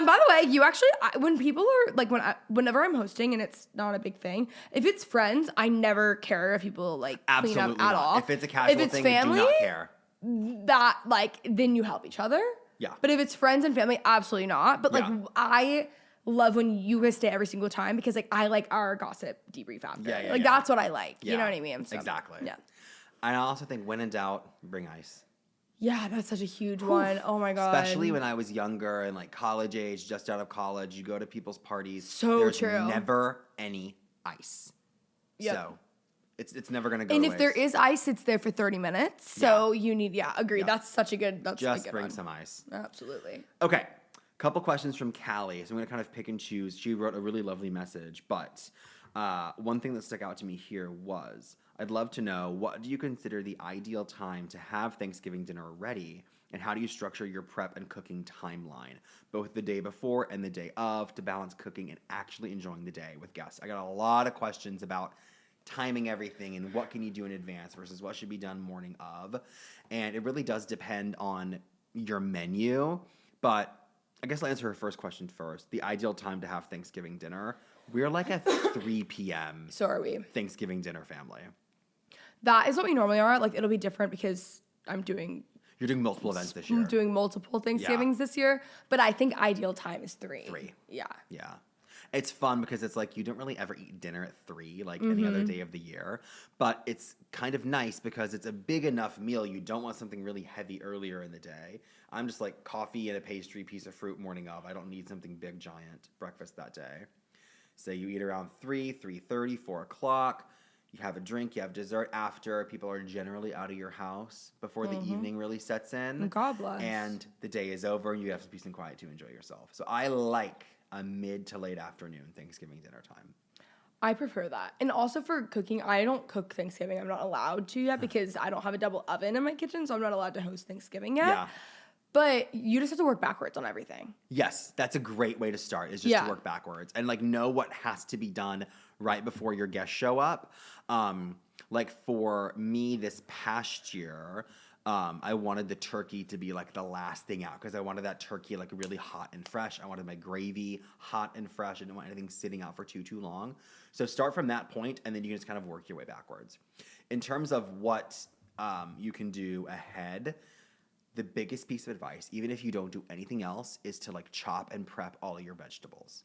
know. By the way, you actually, when people are like, whenever I'm hosting and it's not a big thing, if it's friends, I never care if people like Absolutely clean up at not. all. If it's a casual if it's thing, family, do not care. that like then you help each other. Yeah. But if it's friends and family, absolutely not. But like Yeah. I love when you guys stay every single time because like I like our gossip debrief after. Yeah, like yeah. that's what I like. You Yeah, know what I mean? So, exactly. Yeah. And I also think when in doubt, bring ice. Yeah, that's such a huge one. Oh my god. Especially when I was younger and like college age, just out of college, you go to people's parties. So there's true. never any ice. Yep. So it's never gonna go. And to if there waste. is ice, it's there for 30 minutes. So you need, agree. Yeah. That's such a good, that's a just good bring one. some ice. Absolutely. Okay. Couple questions from Callie. So I'm going to kind of pick and choose. She wrote a really lovely message, but one thing that stuck out to me here was, I'd love to know, what do you consider the ideal time to have Thanksgiving dinner ready, and how do you structure your prep and cooking timeline, both the day before and the day of, to balance cooking and actually enjoying the day with guests? I got a lot of questions about timing everything and what can you do in advance versus what should be done morning of, and it really does depend on your menu, but I guess I'll answer her first question first. The ideal time to have Thanksgiving dinner. We're like a 3 p.m. So are we. Thanksgiving dinner family. That is what we normally are. Like, it'll be different because I'm doing You're doing multiple events this year. doing multiple Thanksgivings this year, but I think ideal time is 3. 3. Yeah. Yeah. It's fun because it's like you don't really ever eat dinner at 3 like any other day of the year. But it's kind of nice because it's a big enough meal. You don't want something really heavy earlier in the day. I'm just like coffee and a pastry, piece of fruit, morning of. I don't need something big, giant breakfast that day. So you eat around 3, 3:30, 4 o'clock. You have a drink, you have dessert after. People are generally out of your house before the evening really sets in. God bless. And the day is over and you have some peace and quiet to enjoy yourself. So I like a mid to late afternoon Thanksgiving dinner time. I prefer that. And also for cooking, I don't cook Thanksgiving. I'm not allowed to yet because I don't have a double oven in my kitchen, so I'm not allowed to host Thanksgiving yet. Yeah. But you just have to work backwards on everything. Yes, that's a great way to start, is just to work backwards and like know what has to be done right before your guests show up. Like for me this past year, I wanted the turkey to be like the last thing out because I wanted that turkey like really hot and fresh. I wanted my gravy hot and fresh. I didn't want anything sitting out for too long. So start from that point and then you can just kind of work your way backwards. In terms of what you can do ahead, the biggest piece of advice, even if you don't do anything else, is to like chop and prep all of your vegetables.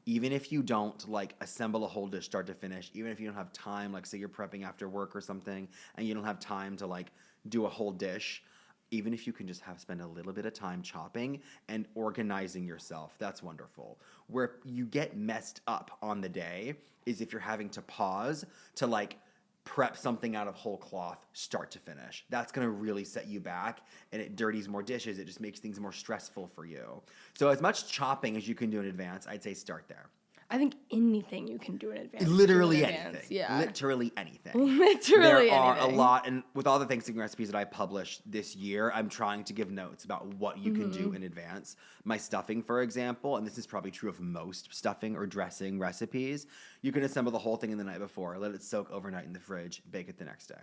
Even if you don't like assemble a whole dish start to finish, even if you don't have time, like say you're prepping after work or something and you don't have time to like do a whole dish, even if you can just spend a little bit of time chopping and organizing yourself, that's wonderful. Where you get messed up on the day is if you're having to pause to like prep something out of whole cloth, start to finish. That's going to really set you back and it dirties more dishes. It just makes things more stressful for you. So as much chopping as you can do in advance, I'd say start there. I think anything you can do in advance. Literally anything. Yeah. Literally anything. Literally there are anything. a lot, and with all the Thanksgiving recipes that I published this year, I'm trying to give notes about what you can do in advance. My stuffing, for example, and this is probably true of most stuffing or dressing recipes, you can assemble the whole thing in the night before, let it soak overnight in the fridge, bake it the next day.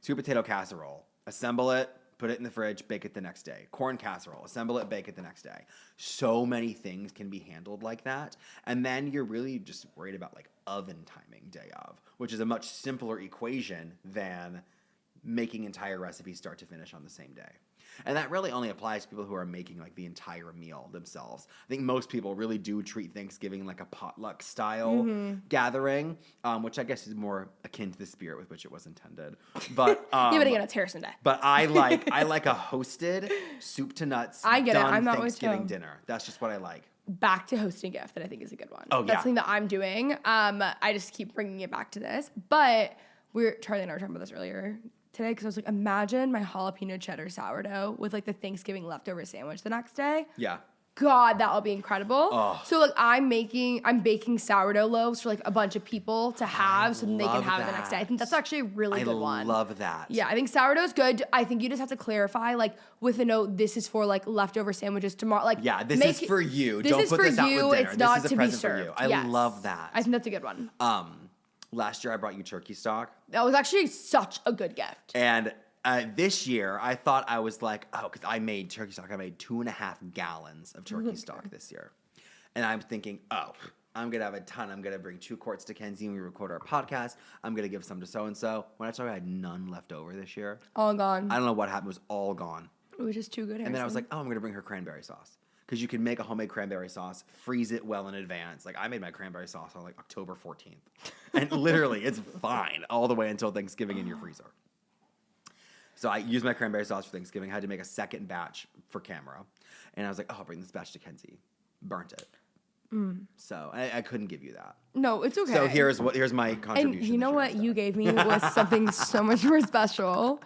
Sweet potato casserole, assemble it, put it in the fridge, bake it the next day. Corn casserole, assemble it, bake it the next day. So many things can be handled like that. And then you're really just worried about like oven timing day of, which is a much simpler equation than making entire recipes start to finish on the same day. And that really only applies to people who are making like the entire meal themselves. I think most people really do treat Thanksgiving like a potluck style gathering, which I guess is more akin to the spirit with which it was intended. But yeah, but again, it's Harrison Day. But I like a hosted soup to nuts. I get it. done I'm not with Thanksgiving you. dinner. That's just what I like. Back to hosting gift that I think is a good one. Oh, That's yeah. something that I'm doing. I just keep bringing it back to this. But Charlie and I were talking about this earlier today because I was like, imagine my jalapeno cheddar sourdough with like the Thanksgiving leftover sandwich the next day. Yeah. God, that'll be incredible. Oh. So like I'm baking sourdough loaves for like a bunch of people to have so then they can love have it the next day. I think that's actually a really good one. I love that. Yeah, I think sourdough's good. I think you just have to clarify, like, with a note, this is for, like, leftover sandwiches tomorrow. Like, Yeah, this is for you. This Don't is put for this out you. with dinner. It's not This is a to be present for served. you. I Yes. love that. I think that's a good one. Last year I brought you turkey stock. That was actually such a good gift. And this year, I thought I was like, because I made turkey stock. I made 2.5 gallons of turkey stock this year. And I'm thinking, I'm going to have a ton. I'm going to bring 2 quarts to Kenzie when we record our podcast. I'm going to give some to so-and-so. When I told her I had none left over this year. All gone. I don't know what happened. It was all gone. It was just too good, And then I was like, I'm going to bring her cranberry sauce. Because you can make a homemade cranberry sauce, freeze it well in advance. Like, I made my cranberry sauce on, like, October 14th. And literally, it's fine all the way until Thanksgiving in your freezer. So I used my cranberry sauce for Thanksgiving. I had to make a second batch for camera. And I was like, I'll bring this batch to Kenzie. Burnt it. So I couldn't give you that. No, it's okay. So here's my contribution. And you know this what year, you gave me was something so much more special,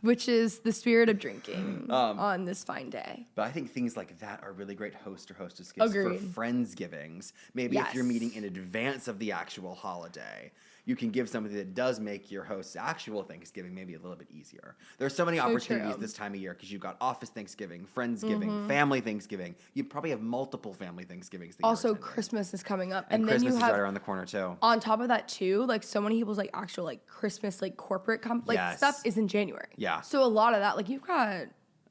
which is the spirit of drinking on this fine day. But I think things like that are really great host or hostess gifts Agreed. for Friendsgivings. Maybe if you're meeting in advance of the actual holiday, you can give something that does make your host's actual Thanksgiving maybe a little bit easier. There's so many opportunities this time of year because you've got office Thanksgiving, Friendsgiving, family Thanksgiving. You probably have multiple family Thanksgivings. That Also, you're attending. Christmas is coming up. And then Christmas you is have, right around the corner too. on top of that too, like so many people's like actual like Christmas like corporate Yes. stuff is in January. Yeah. So a lot of that, like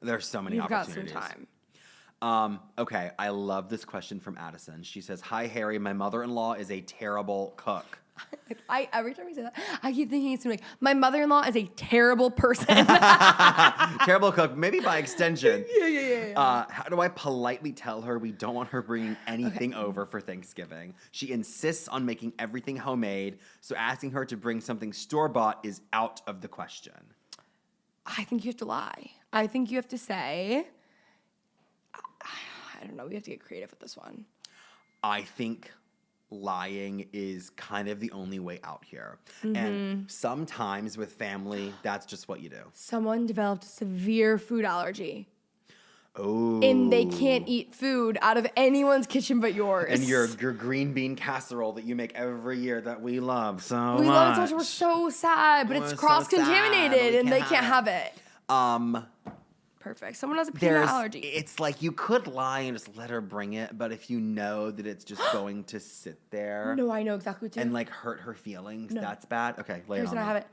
There's so many you've got opportunities. some time. Okay, I love this question from Addison. She says, "Hi, Harry. My mother-in-law is a terrible cook. Every time I say that, I keep thinking it's like my mother-in-law is a terrible person. Terrible cook, maybe by extension. Yeah. How do I politely tell her we don't want her bringing anything over for Thanksgiving? She insists on making everything homemade, so asking her to bring something store-bought is out of the question. I think you have to lie. I think you have to say, I don't know, we have to get creative with this one. I think lying is kind of the only way out here. And sometimes with family, that's just what you do. Someone developed a severe food allergy. Oh. And they can't eat food out of anyone's kitchen but yours. And your green bean casserole that you make every year that we love so much. We love it so much. We're so sad, but it's cross-contaminated and they can't have it. Perfect. Someone has a peanut allergy. It's like you could lie and just let her bring it, but if you know that it's just going to sit there. No, I know exactly what to do. And like hurt her feelings, that's bad. Okay, lay it Here's on how I me. have it.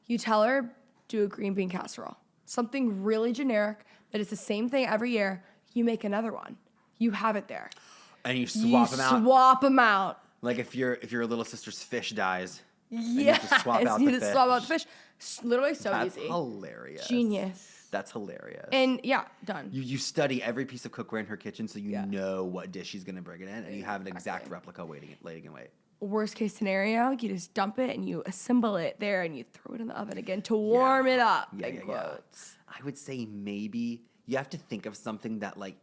You tell her, do a green bean casserole. Something really generic that is the same thing every year. You make another one. You have it there. And you swap them out. Swap them out. Like if your little sister's fish dies. Yes. You just swap out you the just fish. swap out the fish. Literally so That's easy. hilarious. Genius. That's hilarious. And yeah, done. You study every piece of cookware in her kitchen so you know what dish she's going to bring it in, and you have an exact replica laying in wait. Worst case scenario, you just dump it and you assemble it there and you throw it in the oven again to warm it up. Big quotes. I would say maybe you have to think of something that like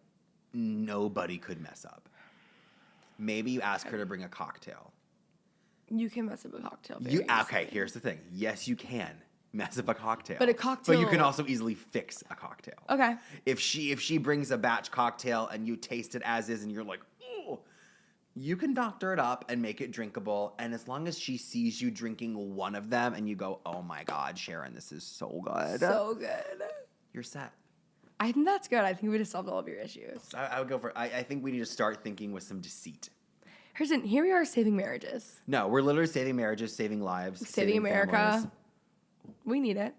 nobody could mess up. Maybe you ask her to bring a cocktail. You can mess up a cocktail. Okay, here's the thing. Yes, you can mess up a cocktail. But a cocktail. But you can also easily fix a cocktail. Okay. If she brings a batch cocktail and you taste it as is and you're like, ooh, you can doctor it up and make it drinkable. And as long as she sees you drinking one of them and you go, oh my God, Sharon, this is so good. So good. You're set. I think that's good. I think we just solved all of your issues. I would go for, I think we need to start thinking with some deceit. Here we are saving marriages. No, we're literally saving marriages, saving lives, Saving America. families. We need it.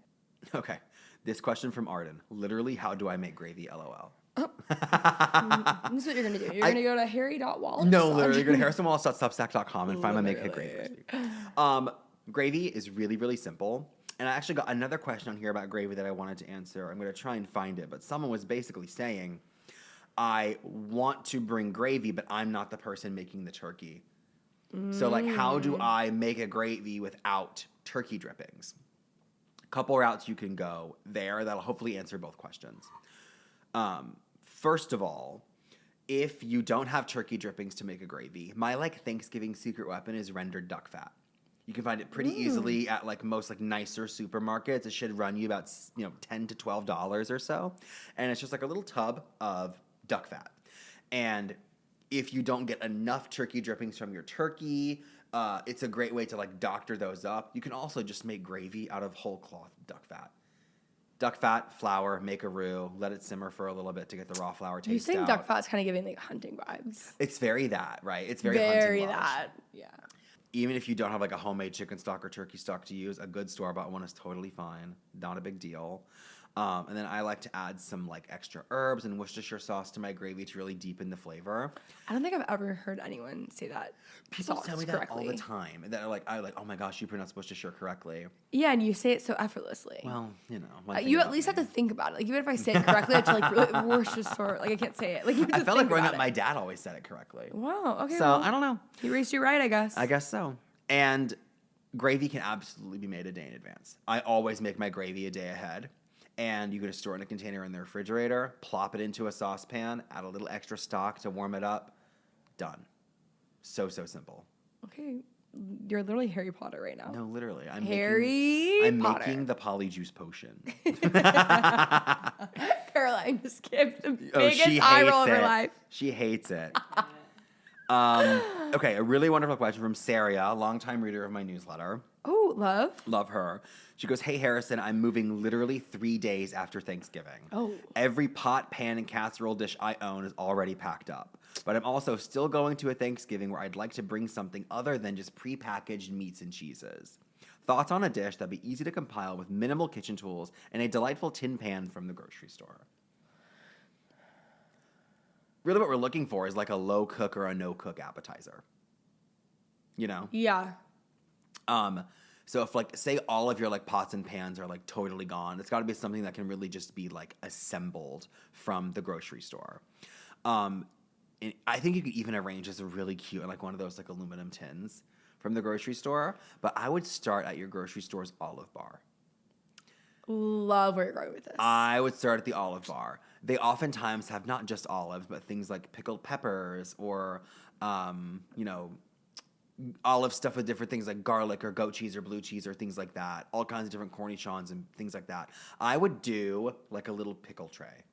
Okay. This question from Arden. Literally, how do I make gravy? LOL. This is what you're going to do. You're going to go to harry.wallace. No, literally, go to harrisonwallace.substack.com and find my make it gravy recipe. Gravy is really, really simple. And I actually got another question on here about gravy that I wanted to answer. I'm going to try and find it. But someone was basically saying, I want to bring gravy, but I'm not the person making the turkey. So, like, how do I make a gravy without turkey drippings? Couple routes you can go there that'll hopefully answer both questions. First of all, if you don't have turkey drippings to make a gravy, my like Thanksgiving secret weapon is rendered duck fat. You can find it pretty easily at like most like nicer supermarkets. It should run you about $10 to $12 or so, and it's just like a little tub of duck fat. And if you don't get enough turkey drippings from your turkey, it's a great way to like doctor those up. You can also just make gravy out of whole cloth duck fat. Duck fat, flour, make a roux, let it simmer for a little bit to get the raw flour taste out. You saying duck fat's kind of giving like hunting vibes. It's very that, right? It's very hunting lodge. That, yeah. Even if you don't have like a homemade chicken stock or turkey stock to use, a good store-bought one is totally fine. Not a big deal. And then I like to add some like extra herbs and Worcestershire sauce to my gravy to really deepen the flavor. I don't think I've ever heard anyone say that. People sauce tell me that correctly. all the time. That are like, oh my gosh, you pronounce Worcestershire correctly. Yeah, and you say it so effortlessly. Well, you at least have to think about it. Like even if I say it correctly, I have to like really Worcestershire. Like I can't say it. Like you have to I felt like think growing about up, my dad always said it correctly. Wow. Okay. So well, I don't know. He raised you right, I guess. I guess so. And gravy can absolutely be made a day in advance. I always make my gravy a day ahead. And you can store it in a container in the refrigerator, plop it into a saucepan, add a little extra stock to warm it up. Done. So simple. Okay. You're literally Harry Potter right now. No, literally. I'm making the polyjuice potion. Caroline just gave the biggest eye roll of her life. She hates it. Okay, a really wonderful question from Sarah, longtime reader of my newsletter. Oh, love. Love her. She goes, hey, Harrison, I'm moving literally 3 days after Thanksgiving. Oh. Every pot, pan, and casserole dish I own is already packed up. But I'm also still going to a Thanksgiving where I'd like to bring something other than just prepackaged meats and cheeses. Thoughts on a dish that'd be easy to compile with minimal kitchen tools and a delightful tin pan from the grocery store. Really what we're looking for is like a low cook or a no cook appetizer. You know? Yeah. So if like say all of your like pots and pans are like totally gone, it's got to be something that can really just be like assembled from the grocery store. And I think you could even arrange as a really cute like one of those like aluminum tins from the grocery store. But I would start at your grocery store's olive bar. Love where you're going with this. I would start at the olive bar. They oftentimes have not just olives, but things like pickled peppers or, olive stuff with different things like garlic or goat cheese or blue cheese or things like that. All kinds of different cornichons and things like that. I would do like a little pickle tray.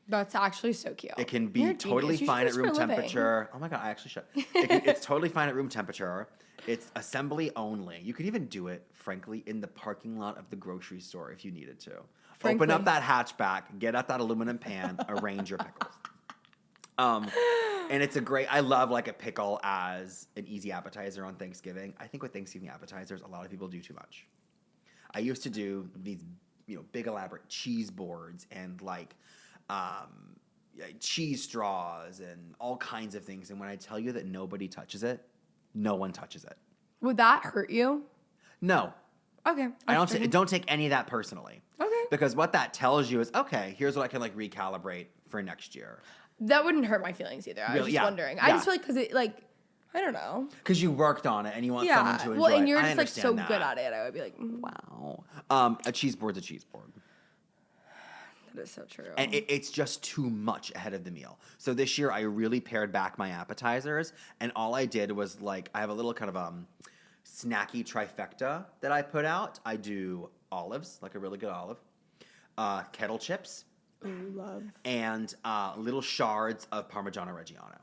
That's actually so cute. It can be You're a totally genius. You should fine do at this room for a living. temperature. Oh my God, I actually should. It's totally fine at room temperature. It's assembly only. You could even do it, frankly, in the parking lot of the grocery store if you needed to. Frankly. Open up that hatchback, get out that aluminum pan, arrange your pickles. And it's I love like a pickle as an easy appetizer on Thanksgiving. I think with Thanksgiving appetizers, a lot of people do too much. I used to do these, big elaborate cheese boards and like cheese straws and all kinds of things. And when I tell you that nobody touches it, no one touches it. Would that hurt you? No. Okay. Don't take any of that personally. Okay. Because what that tells you is, okay, here's what I can like recalibrate for next year. That wouldn't hurt my feelings either. I was Really? just Yeah. wondering. I Yeah. just feel like because it like I don't know. Because you worked on it and you want someone to enjoy Well, and it. you're I just like so understand good that. at it. I would be like, Wow. A cheese board's a cheese board. that is so true. And it's just too much ahead of the meal. So this year I really pared back my appetizers, and all I did was like I have a little kind of snacky trifecta that I put out. I do olives, like a really good olive, kettle chips, Ooh, love. and little shards of Parmigiano Reggiano.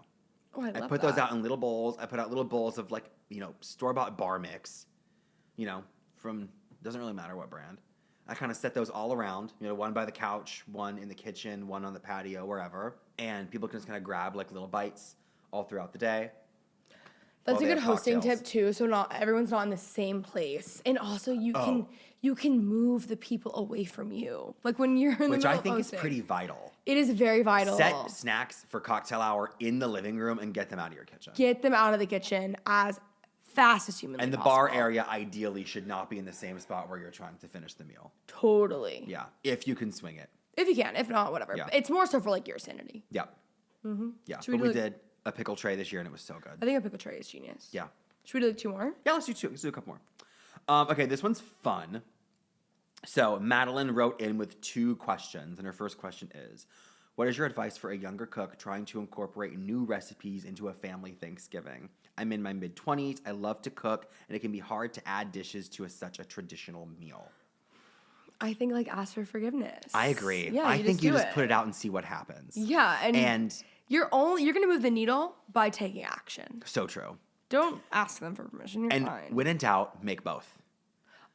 Oh, I love put those out in little bowls. I put out little bowls of like, store-bought bar mix, from, doesn't really matter what brand. I kind of set those all around, one by the couch, one in the kitchen, one on the patio, wherever. And people can just kind of grab like little bites all throughout the day. That's while a they good have hosting cocktails. tip too. So not everyone's not in the same place, and also you can move the people away from you. Like when you're in the Which middle I of think is hosting. pretty vital. It is very vital. Set snacks for cocktail hour in the living room and get them out of your kitchen. Get them out of the kitchen as fast as humanly And the possible. bar area ideally should not be in the same spot where you're trying to finish the meal. Totally. Yeah, if you can swing it. If you can. If not, whatever. Yeah. It's more so for like your sanity. Yeah. Mm-hmm. Yeah, Should we but do we like- did a pickle tray this year and it was so good. I think a pickle tray is genius. Yeah. Should we do like 2 more? Yeah, let's do 2. Let's do a couple more. Okay, this one's fun. So Madeline wrote in with 2 questions, and her first question is, what is your advice for a younger cook trying to incorporate new recipes into a family Thanksgiving? I'm in my mid-20s, I love to cook, and it can be hard to add dishes to such a traditional meal. I think like ask for forgiveness. I agree. Yeah, I think you do just put it out and see what happens. Yeah, And you're gonna move the needle by taking action. so true. Don't ask them for permission. You're And fine. when in doubt, make both.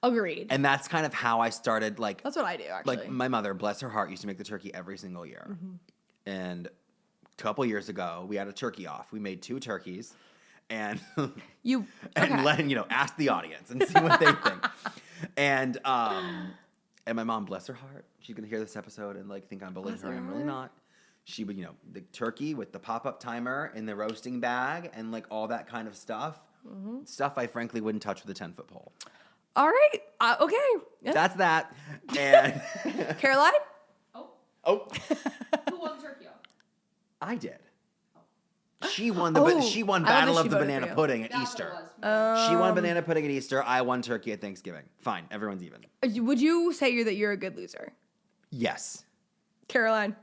Agreed. And that's kind of how I started, like, That's what I do actually. like my mother, bless her heart, used to make the turkey every single year. Mm-hmm. And a couple years ago, we had a turkey off. We made 2 turkeys, and you and okay. let ask the audience and see what they think. And my mom, bless her heart, she's gonna hear this episode and like think I'm bullying her. I'm really not. She would, the turkey with the pop-up timer in the roasting bag and like all that kind of stuff. Mm-hmm. Stuff I frankly wouldn't touch with a 10-foot pole. All right. Okay. Yeah. That's that. And Caroline? oh, Who won the turkey off? I did. She won she won I love Battle that of she the voted Banana for you. Pudding at That's Easter. what it was. She won banana pudding at Easter. I won turkey at Thanksgiving. Fine, everyone's even. Would you say that you're a good loser? Yes. Caroline.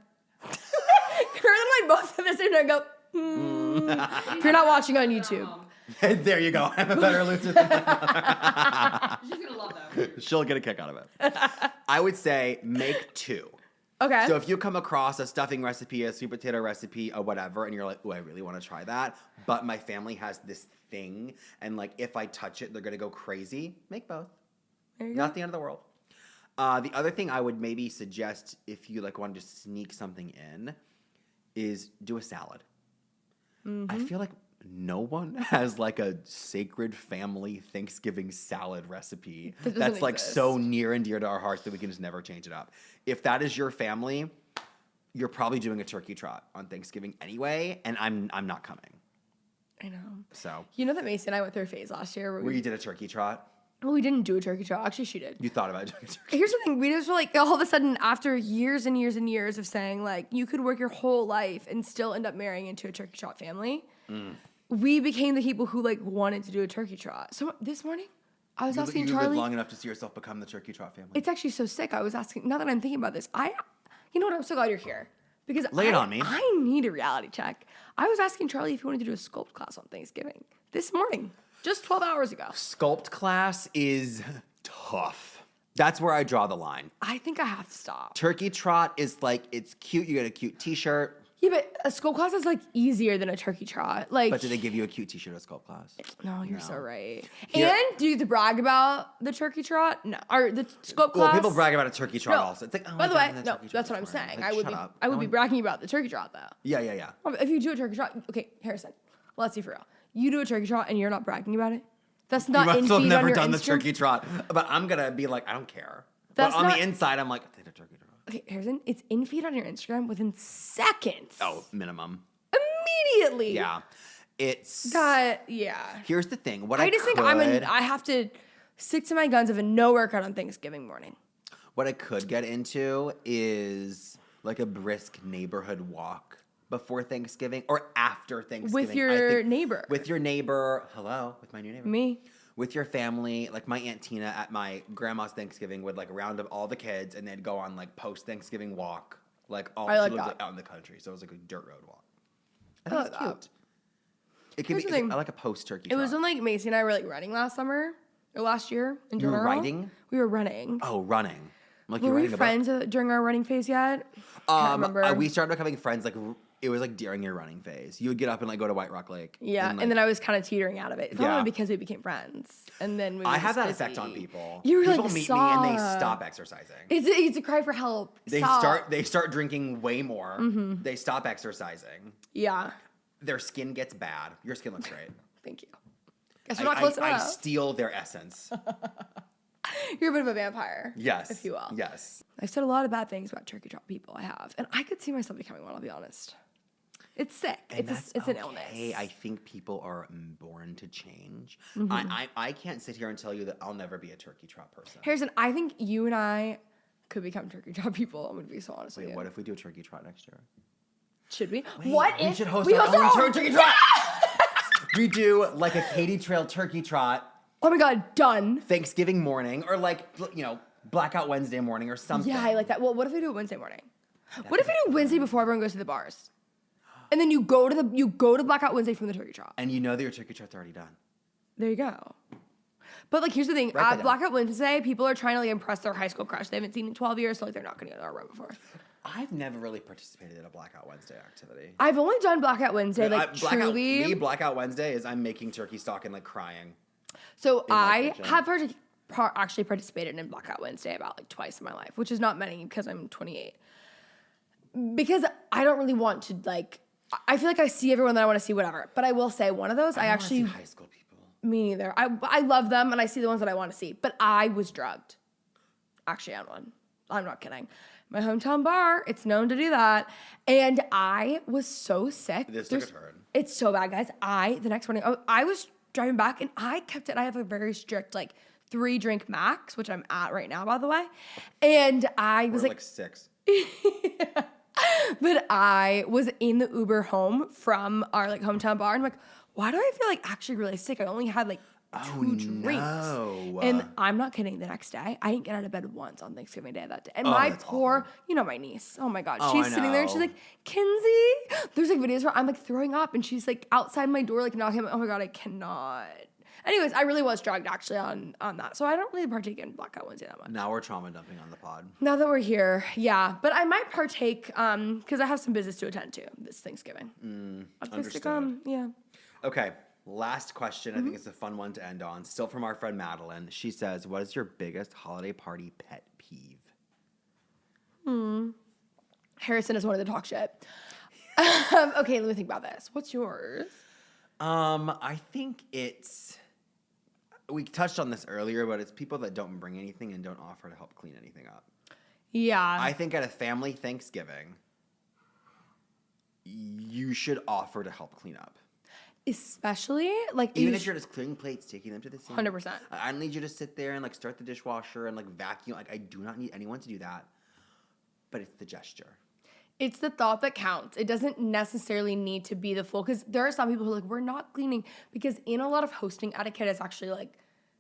Caroline and I both have this and go, If you're not watching on YouTube. There you go. I'm a better loser than my mother. She's gonna love that. She'll get a kick out of it. I would say make 2. Okay. So if you come across a stuffing recipe, a sweet potato recipe, or whatever, and you're like, "Ooh, I really want to try that," but my family has this thing, and like if I touch it, they're gonna go crazy. Make both. There you Not the end of the world. The other thing I would maybe suggest if you like wanted to sneak something in is do a salad. I feel like no one has like a sacred family Thanksgiving salad recipe That doesn't that's like exist. so near and dear to our hearts that we can just never change it up. If that is your family, you're probably doing a turkey trot on Thanksgiving anyway, and I'm not coming. I know. So You know that Macy and I went through a phase last year where where you did a turkey trot. Well, we didn't do a turkey trot. Actually, she did. You thought about doing a turkey. Here's the thing. We just were like, all of a sudden, after years and years and years of saying, like, you could work your whole life and still end up marrying into a turkey trot family, we became the people who, like, wanted to do a turkey trot. So this morning, I was asking You Charlie. lived long enough to see yourself become the turkey trot family. It's actually so sick. I was asking, now that I'm thinking about this, you know what? I'm so glad you're here. Because Lay it on me. I need a reality check. I was asking Charlie if he wanted to do a sculpt class on Thanksgiving this morning, just 12 hours ago. Sculpt class is tough. That's where I draw the line. I think I have to stop. Turkey trot is like, it's cute. You get a cute t-shirt. Yeah, but a sculpt class is like easier than a turkey trot. Like, But do they give you a cute t-shirt at sculpt class? no, you're so right. Here- And do you get to brag about the turkey trot? No, or the sculpt class? Well, people brag about a turkey trot No. also. It's like, oh, By I the got way, in the no, turkey trot that's what I'm this morning. saying. Like, I would shut be, up. I would No be one- bragging about the turkey trot though. Yeah. If you do a turkey trot, okay, Harrison, let's see for real. You do a turkey trot and you're not bragging about it? That's not You in must have feed never on your done the Instagram? turkey trot. But I'm going to be like, I don't care. That's but on not- the inside, I'm like, I did a turkey trot. Okay, Harrison, it's in feed on your Instagram within seconds. Oh, minimum. Immediately. Yeah. It's... Yeah. Here's the thing. What I just think could- I have to stick to my guns of a no workout on Thanksgiving morning. What I could get into is like a brisk neighborhood walk before Thanksgiving or after Thanksgiving. With I your think- neighbor. With your neighbor. Hello, with my new neighbor. Me. With your family. Like my Aunt Tina at my grandma's Thanksgiving would like round up all the kids and they'd go on like post-Thanksgiving walk. Like all I like she lived that. out in the country. So it was like a dirt road walk. I I think like it's that. cute. It could Here's be, the thing. I like a post-turkey It was trot. when like Macy and I were like running last summer or last year in You were general. riding? We were running. Oh, running. Like Were you're we riding a bike. friends during our running phase yet? Can't remember. We started becoming friends like it was like during your running phase. You would get up and like go to White Rock Lake. Yeah, like, and then I was kind of teetering out of it. Probably Yeah. because we became friends, and then we. I were have that just effect on busy. people. You were people like, meet me and they "Stop." stop exercising. It's a cry for help. They Stop. start drinking way more. Mm-hmm. They stop exercising. Yeah. Their skin gets bad. Your skin looks great. Thank you. Guess we're not close I enough. steal their essence. You're a bit of a vampire. Yes. If you will. Yes. I've said a lot of bad things about turkey trot people. I have, and I could see myself becoming one. I'll be honest. It's sick. And It's that's an okay. illness. I think people are born to change. Mm-hmm. I can't sit here and tell you that I'll never be a turkey trot person. Harrison, I think you and I could become turkey trot people. I'm gonna be so honest with Wait, you. what if we do a turkey trot next year? Should we? Wait, what we if should host we our host own turkey trot? We do like a Katy Trail turkey trot Oh my god, done. Thanksgiving morning or like, Blackout Wednesday morning or something. Yeah, I like that. Well, what if we do it Wednesday morning? What if we do Wednesday before everyone goes to the bars? And then you go to Blackout Wednesday from the turkey trot. And you know that your turkey trot's already done. There you go. But like, here's the thing: Write that at down. Blackout Wednesday, people are trying to like impress their high school crush they haven't seen in 12 years, so like they're not going to go to our room before. I've never really participated in a Blackout Wednesday activity. I've only done Blackout Wednesday, like truly. Blackout Wednesday is I'm making turkey stock and like crying. So my I kitchen. have actually participated in Blackout Wednesday about like twice in my life, which is not many because I'm 28. Because I don't really want to like. I feel like I see everyone that I want to see, whatever. But I will say one of those I don't wanna actually. see high school people. Me neither. I love them and I see the ones that I want to see. But I was drugged. Actually, on one. I'm not kidding. My hometown bar, it's known to do that. And I was so sick. This took a turn. It's so bad, guys. The next morning, I was driving back and I kept it. I have a very strict, like, 3-drink max, which I'm at right now, by the way. And I was We're like like 6. but I was in the Uber home from our like hometown bar and I'm like, why do I feel like actually really sick? I only had like 2 drinks. no. And I'm not kidding, the next day, I didn't get out of bed once on Thanksgiving Day that day. And Oh, my that's poor, awful. my niece, oh my God, Oh, she's I sitting there and she's know. like, Kenzie, there's like videos where I'm like throwing up and she's like outside my door, like knocking, oh my God, I cannot. Anyways, I really was drugged actually on that. So I don't really partake in Blackout Wednesday that much. Now we're trauma dumping on the pod. Now that we're here, yeah. But I might partake because I have some business to attend to this Thanksgiving. understood. Yeah. Okay, last question. I Mm-hmm. think it's a fun one to end on. Still from our friend Madeline. She says, what is your biggest holiday party pet peeve? Harrison is one of the talk shit. Okay, let me think about this. What's yours? I think we touched on this earlier, but it's people that don't bring anything and don't offer to help clean anything up. Yeah. I think at a family Thanksgiving, you should offer to help clean up. Especially, like, Even if you're just clearing plates, taking them to the sink. 100%. I don't need you to sit there and like start the dishwasher and like vacuum. Like I do not need anyone to do that. But it's the gesture. It's the thought that counts. It doesn't necessarily need to be the full, because there are some people who are like, we're not cleaning, because in a lot of hosting etiquette, it's actually like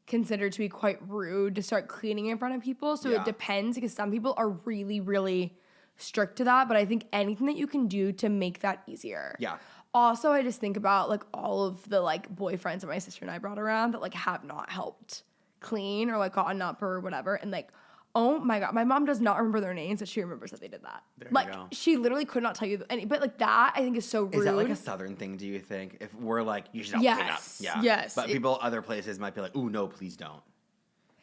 considered to be quite rude to start cleaning in front of people. So Yeah. it depends, because some people are really, really strict to that. But I think anything that you can do to make that easier. Yeah. Also, I just think about like all of the like boyfriends that my sister and I brought around that like have not helped clean or like gotten up or whatever. And like, oh my God, my mom does not remember their names, but she remembers that they did that. There like, you go. she literally could not tell you any, but like that I think is so rude. Is that like a Southern thing, do you think? If we're like, you should help Yes, clean up. Yeah. yes. But people other places might be like, ooh, no, please don't.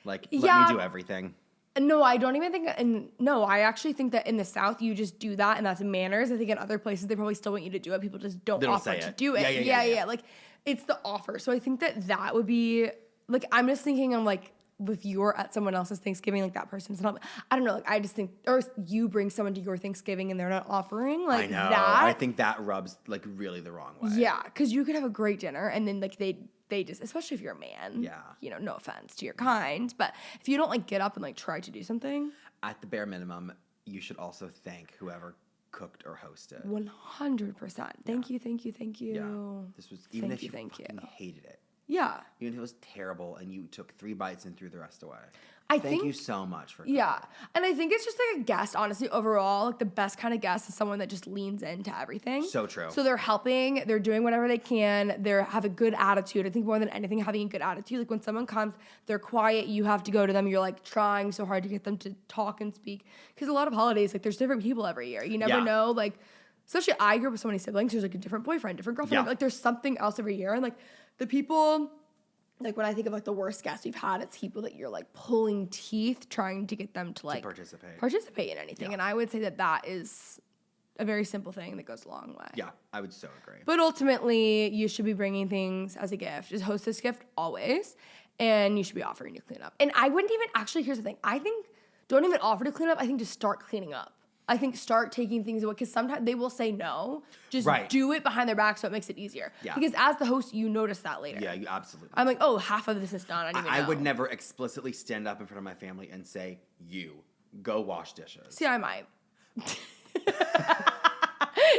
Like, Yeah. let me do everything. No, I don't even think, and no, I actually think that in the South, you just do that and that's manners. I think in other places, they probably still want you to do it. People just don't They don't offer say to it. do it. Yeah. Like, it's the offer. So I think that that would be, like, I'm just thinking of, like, if you're at someone else's Thanksgiving, like, that person's not, I don't know, like, I just think, or you bring someone to your Thanksgiving and they're not offering, like, I know. that. I think that rubs, like, really the wrong way. Yeah, because you could have a great dinner and then, like, they just, especially if you're a man. Yeah. You know, no offense to your kind, but if you don't, like, get up and, like, try to do something. At the bare minimum, you should also thank whoever cooked or hosted. 100%. Thank you. Yeah. This was, even Thank if you, you thank fucking you. hated it. Yeah. Even if it was terrible and you took 3 bites and threw the rest away. I Thank think- you so much for cooking. Yeah. And I think it's just like a guest, honestly, overall. Like the best kind of guest is someone that just leans into everything. So true. So they're helping, they're doing whatever they can, they have a good attitude. I think more than anything, having a good attitude. Like when someone comes, they're quiet, you have to go to them, you're like trying so hard to get them to talk and speak. Because a lot of holidays, like there's different people every year. You never Yeah. know, like, especially I grew up with so many siblings, there's like a different boyfriend, different girlfriend. Yeah. Like there's something else every year. And like the people, like when I think of like the worst guests we've had, it's people that you're like pulling teeth trying to get them to like participate in anything. Yeah. And I would say that that is a very simple thing that goes a long way. Yeah, I would so agree. But ultimately, you should be bringing things as a gift. Just hostess gift always. And you should be offering to clean up. And I wouldn't even, actually, here's the thing. I think, don't even offer to clean up. I think just start cleaning up. I think start taking things away because sometimes they will say no. Just Right. do it behind their back so it makes it easier. Yeah. Because as the host, you notice that later. Yeah, you absolutely. I'm like, oh, half of this is done. I didn't even know. I would never explicitly stand up in front of my family and say, you, go wash dishes. See, I might.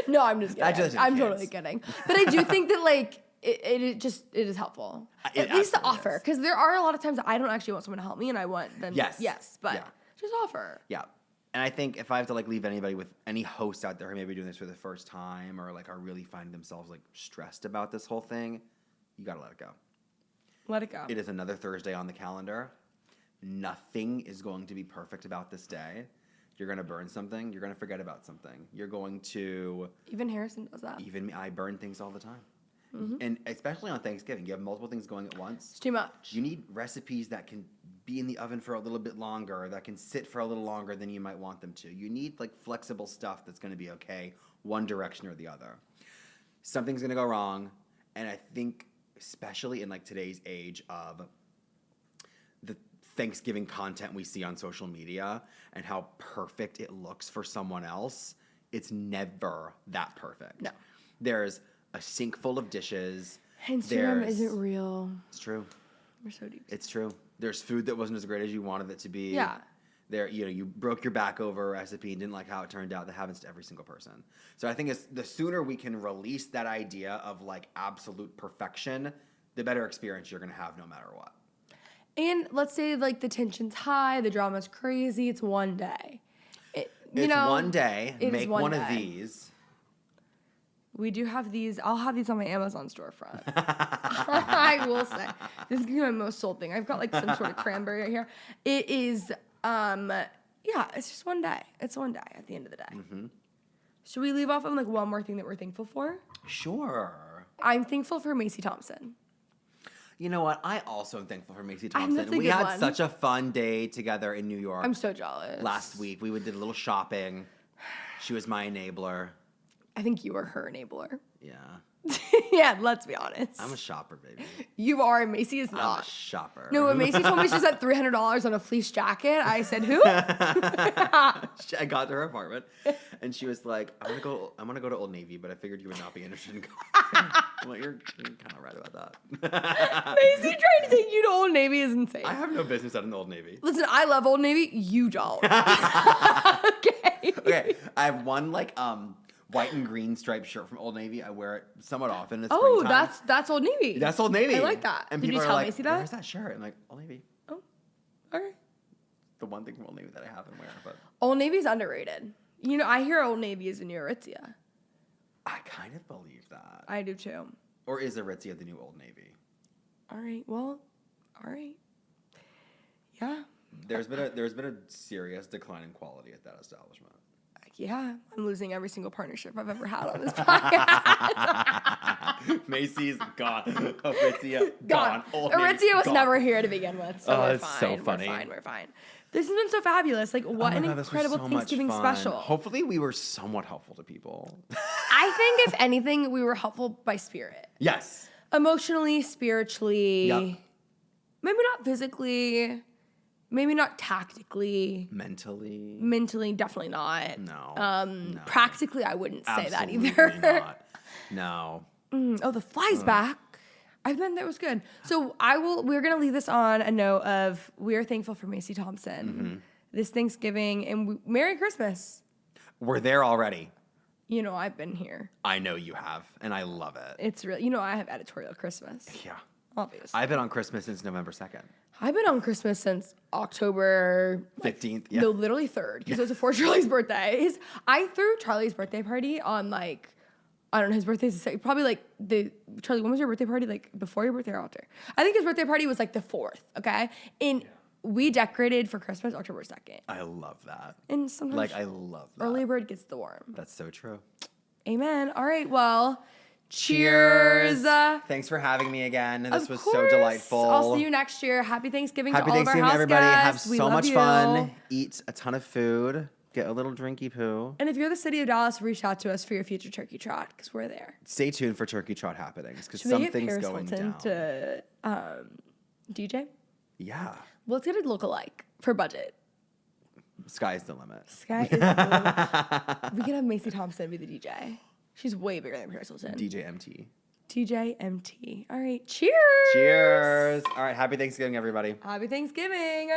No, I'm just kidding. I just I'm kids. totally kidding. But I do think that like it is helpful. It At least the absolutely offer. is. Because there are a lot of times that I don't actually want someone to help me and I want them. Yes. But Yeah. just offer. Yeah. And I think if I have to like leave anybody with any hosts out there who may be doing this for the first time or like are really finding themselves like stressed about this whole thing, you gotta let it go. Let it go. It is another Thursday on the calendar. Nothing is going to be perfect about this day. You're gonna burn something. You're gonna forget about something. You're going to Even Harrison does that. even me. I burn things all the time, Mm-hmm. and especially on Thanksgiving, you have multiple things going at once. It's too much. You need recipes that can be in the oven for a little bit longer, that can sit for a little longer than you might want them to. You need like flexible stuff that's going to be okay, one direction or the other. Something's going to go wrong, and I think especially in like today's age of the Thanksgiving content we see on social media and how perfect it looks for someone else, it's never that perfect. No. There's a sink full of dishes. Instagram There's- isn't real. It's true. We're so deep. It's true. There's food that wasn't as great as you wanted it to be. Yeah. There, you broke your back over a recipe and didn't like how it turned out. That happens to every single person. So I think it's the sooner we can release that idea of like absolute perfection, the better experience you're gonna have no matter what. And let's say like the tension's high, the drama's crazy. It's one day. It's one day. it is Make one one of day. these. We do have these. I'll have these on my Amazon storefront. I will say. This is gonna be my most sold thing. I've got like some sort of cranberry right here. It is, yeah, it's just one day. It's one day at the end of the day. Mm-hmm. Should we leave off on like one more thing that we're thankful for? Sure. I'm thankful for Macey Thompson. You know what? I also am thankful for Macey I think that's Thompson. a We good had one. such a fun day together in New York I'm so jealous. last week. We did a little shopping. She was my enabler. I think you were her enabler. Yeah. Yeah, let's be honest. I'm a shopper, baby. You are, and Macy is I'm not. a shopper. No, when Macy told me she spent $300 on a fleece jacket, I said, who? I got to her apartment, and she was like, "I'm gonna go to Old Navy, but I figured you would not be interested in going." I'm like, "You're kind of right about that." Macy trying to take you to Old Navy is insane. I have no business at an Old Navy. Listen, I love Old Navy. You don't. Okay. Okay, I have one like white and green striped shirt from Old Navy. I wear it somewhat often. In the Oh, springtime. that's Old Navy. That's Old Navy. I like that. And Did people you are tell like, Macy that? "Where's that shirt?" I'm like, "Old Navy." Oh, okay. The one thing from Old Navy that I have and wear, but Old Navy's underrated. You know, I hear Old Navy is the new Aritzia. I kind of believe that. I do too. Or is Aritzia the new Old Navy? All right. Well, all right. Yeah. There's been a serious decline in quality at that establishment. Yeah. I'm losing every single partnership I've ever had on this podcast. Macy's gone. Aritzia Gone. Old Navy, Aritzia was gone. never here to begin with, so we're it's fine. so funny. We're fine. This has been so fabulous. Like, what Oh an my God, this was incredible so much Thanksgiving fun. special. Hopefully we were somewhat helpful to people. I think, if anything, we were helpful by spirit. Yes. Emotionally, spiritually, Yep. maybe not physically, maybe not tactically, Mentally. definitely not. No. No. Practically, I wouldn't say that Absolutely either. not. No. Oh, the fly's back. I think that was good. So we're gonna leave this on a note of we're thankful for Macy Thompson this Thanksgiving and Merry Christmas. We're there already. You know, I've been here. I know you have, and I love it. It's really, I have editorial Christmas. Yeah. Obviously. I've been on Christmas since November 2nd. I've been on Christmas since October 15th, yeah. No, literally 3rd, because it was before Charlie's birthday. I threw Charlie's birthday party on I don't know, his birthday's probably Charlie, when was your birthday party? Like before your birthday or after? I think his birthday party was like the 4th, okay? And we decorated for Christmas October 2nd. I love that. And sometimes I love that. early bird gets the worm. That's so true. Amen. All right, well, cheers. Thanks for having me again. This Of was course. so delightful. I'll see you next year. Happy Thanksgiving Happy to all Thanksgiving, of our house everybody. guests. Have We so love much you. fun. Eat a ton of food. Get a little drinky poo. And if you're the city of Dallas, reach out to us for your future turkey trot because we're there. Stay tuned for Turkey Trot happenings because Should we get something's Paris going Hilton down. to DJ? Yeah. Well, let's get a look-alike for budget. Sky's the limit. Sky is the limit. We can have Macy Thompson be the DJ. She's way bigger than Paris Hilton. DJ MT. DJ MT. All right. Cheers. Cheers. All right. Happy Thanksgiving, everybody. Happy Thanksgiving.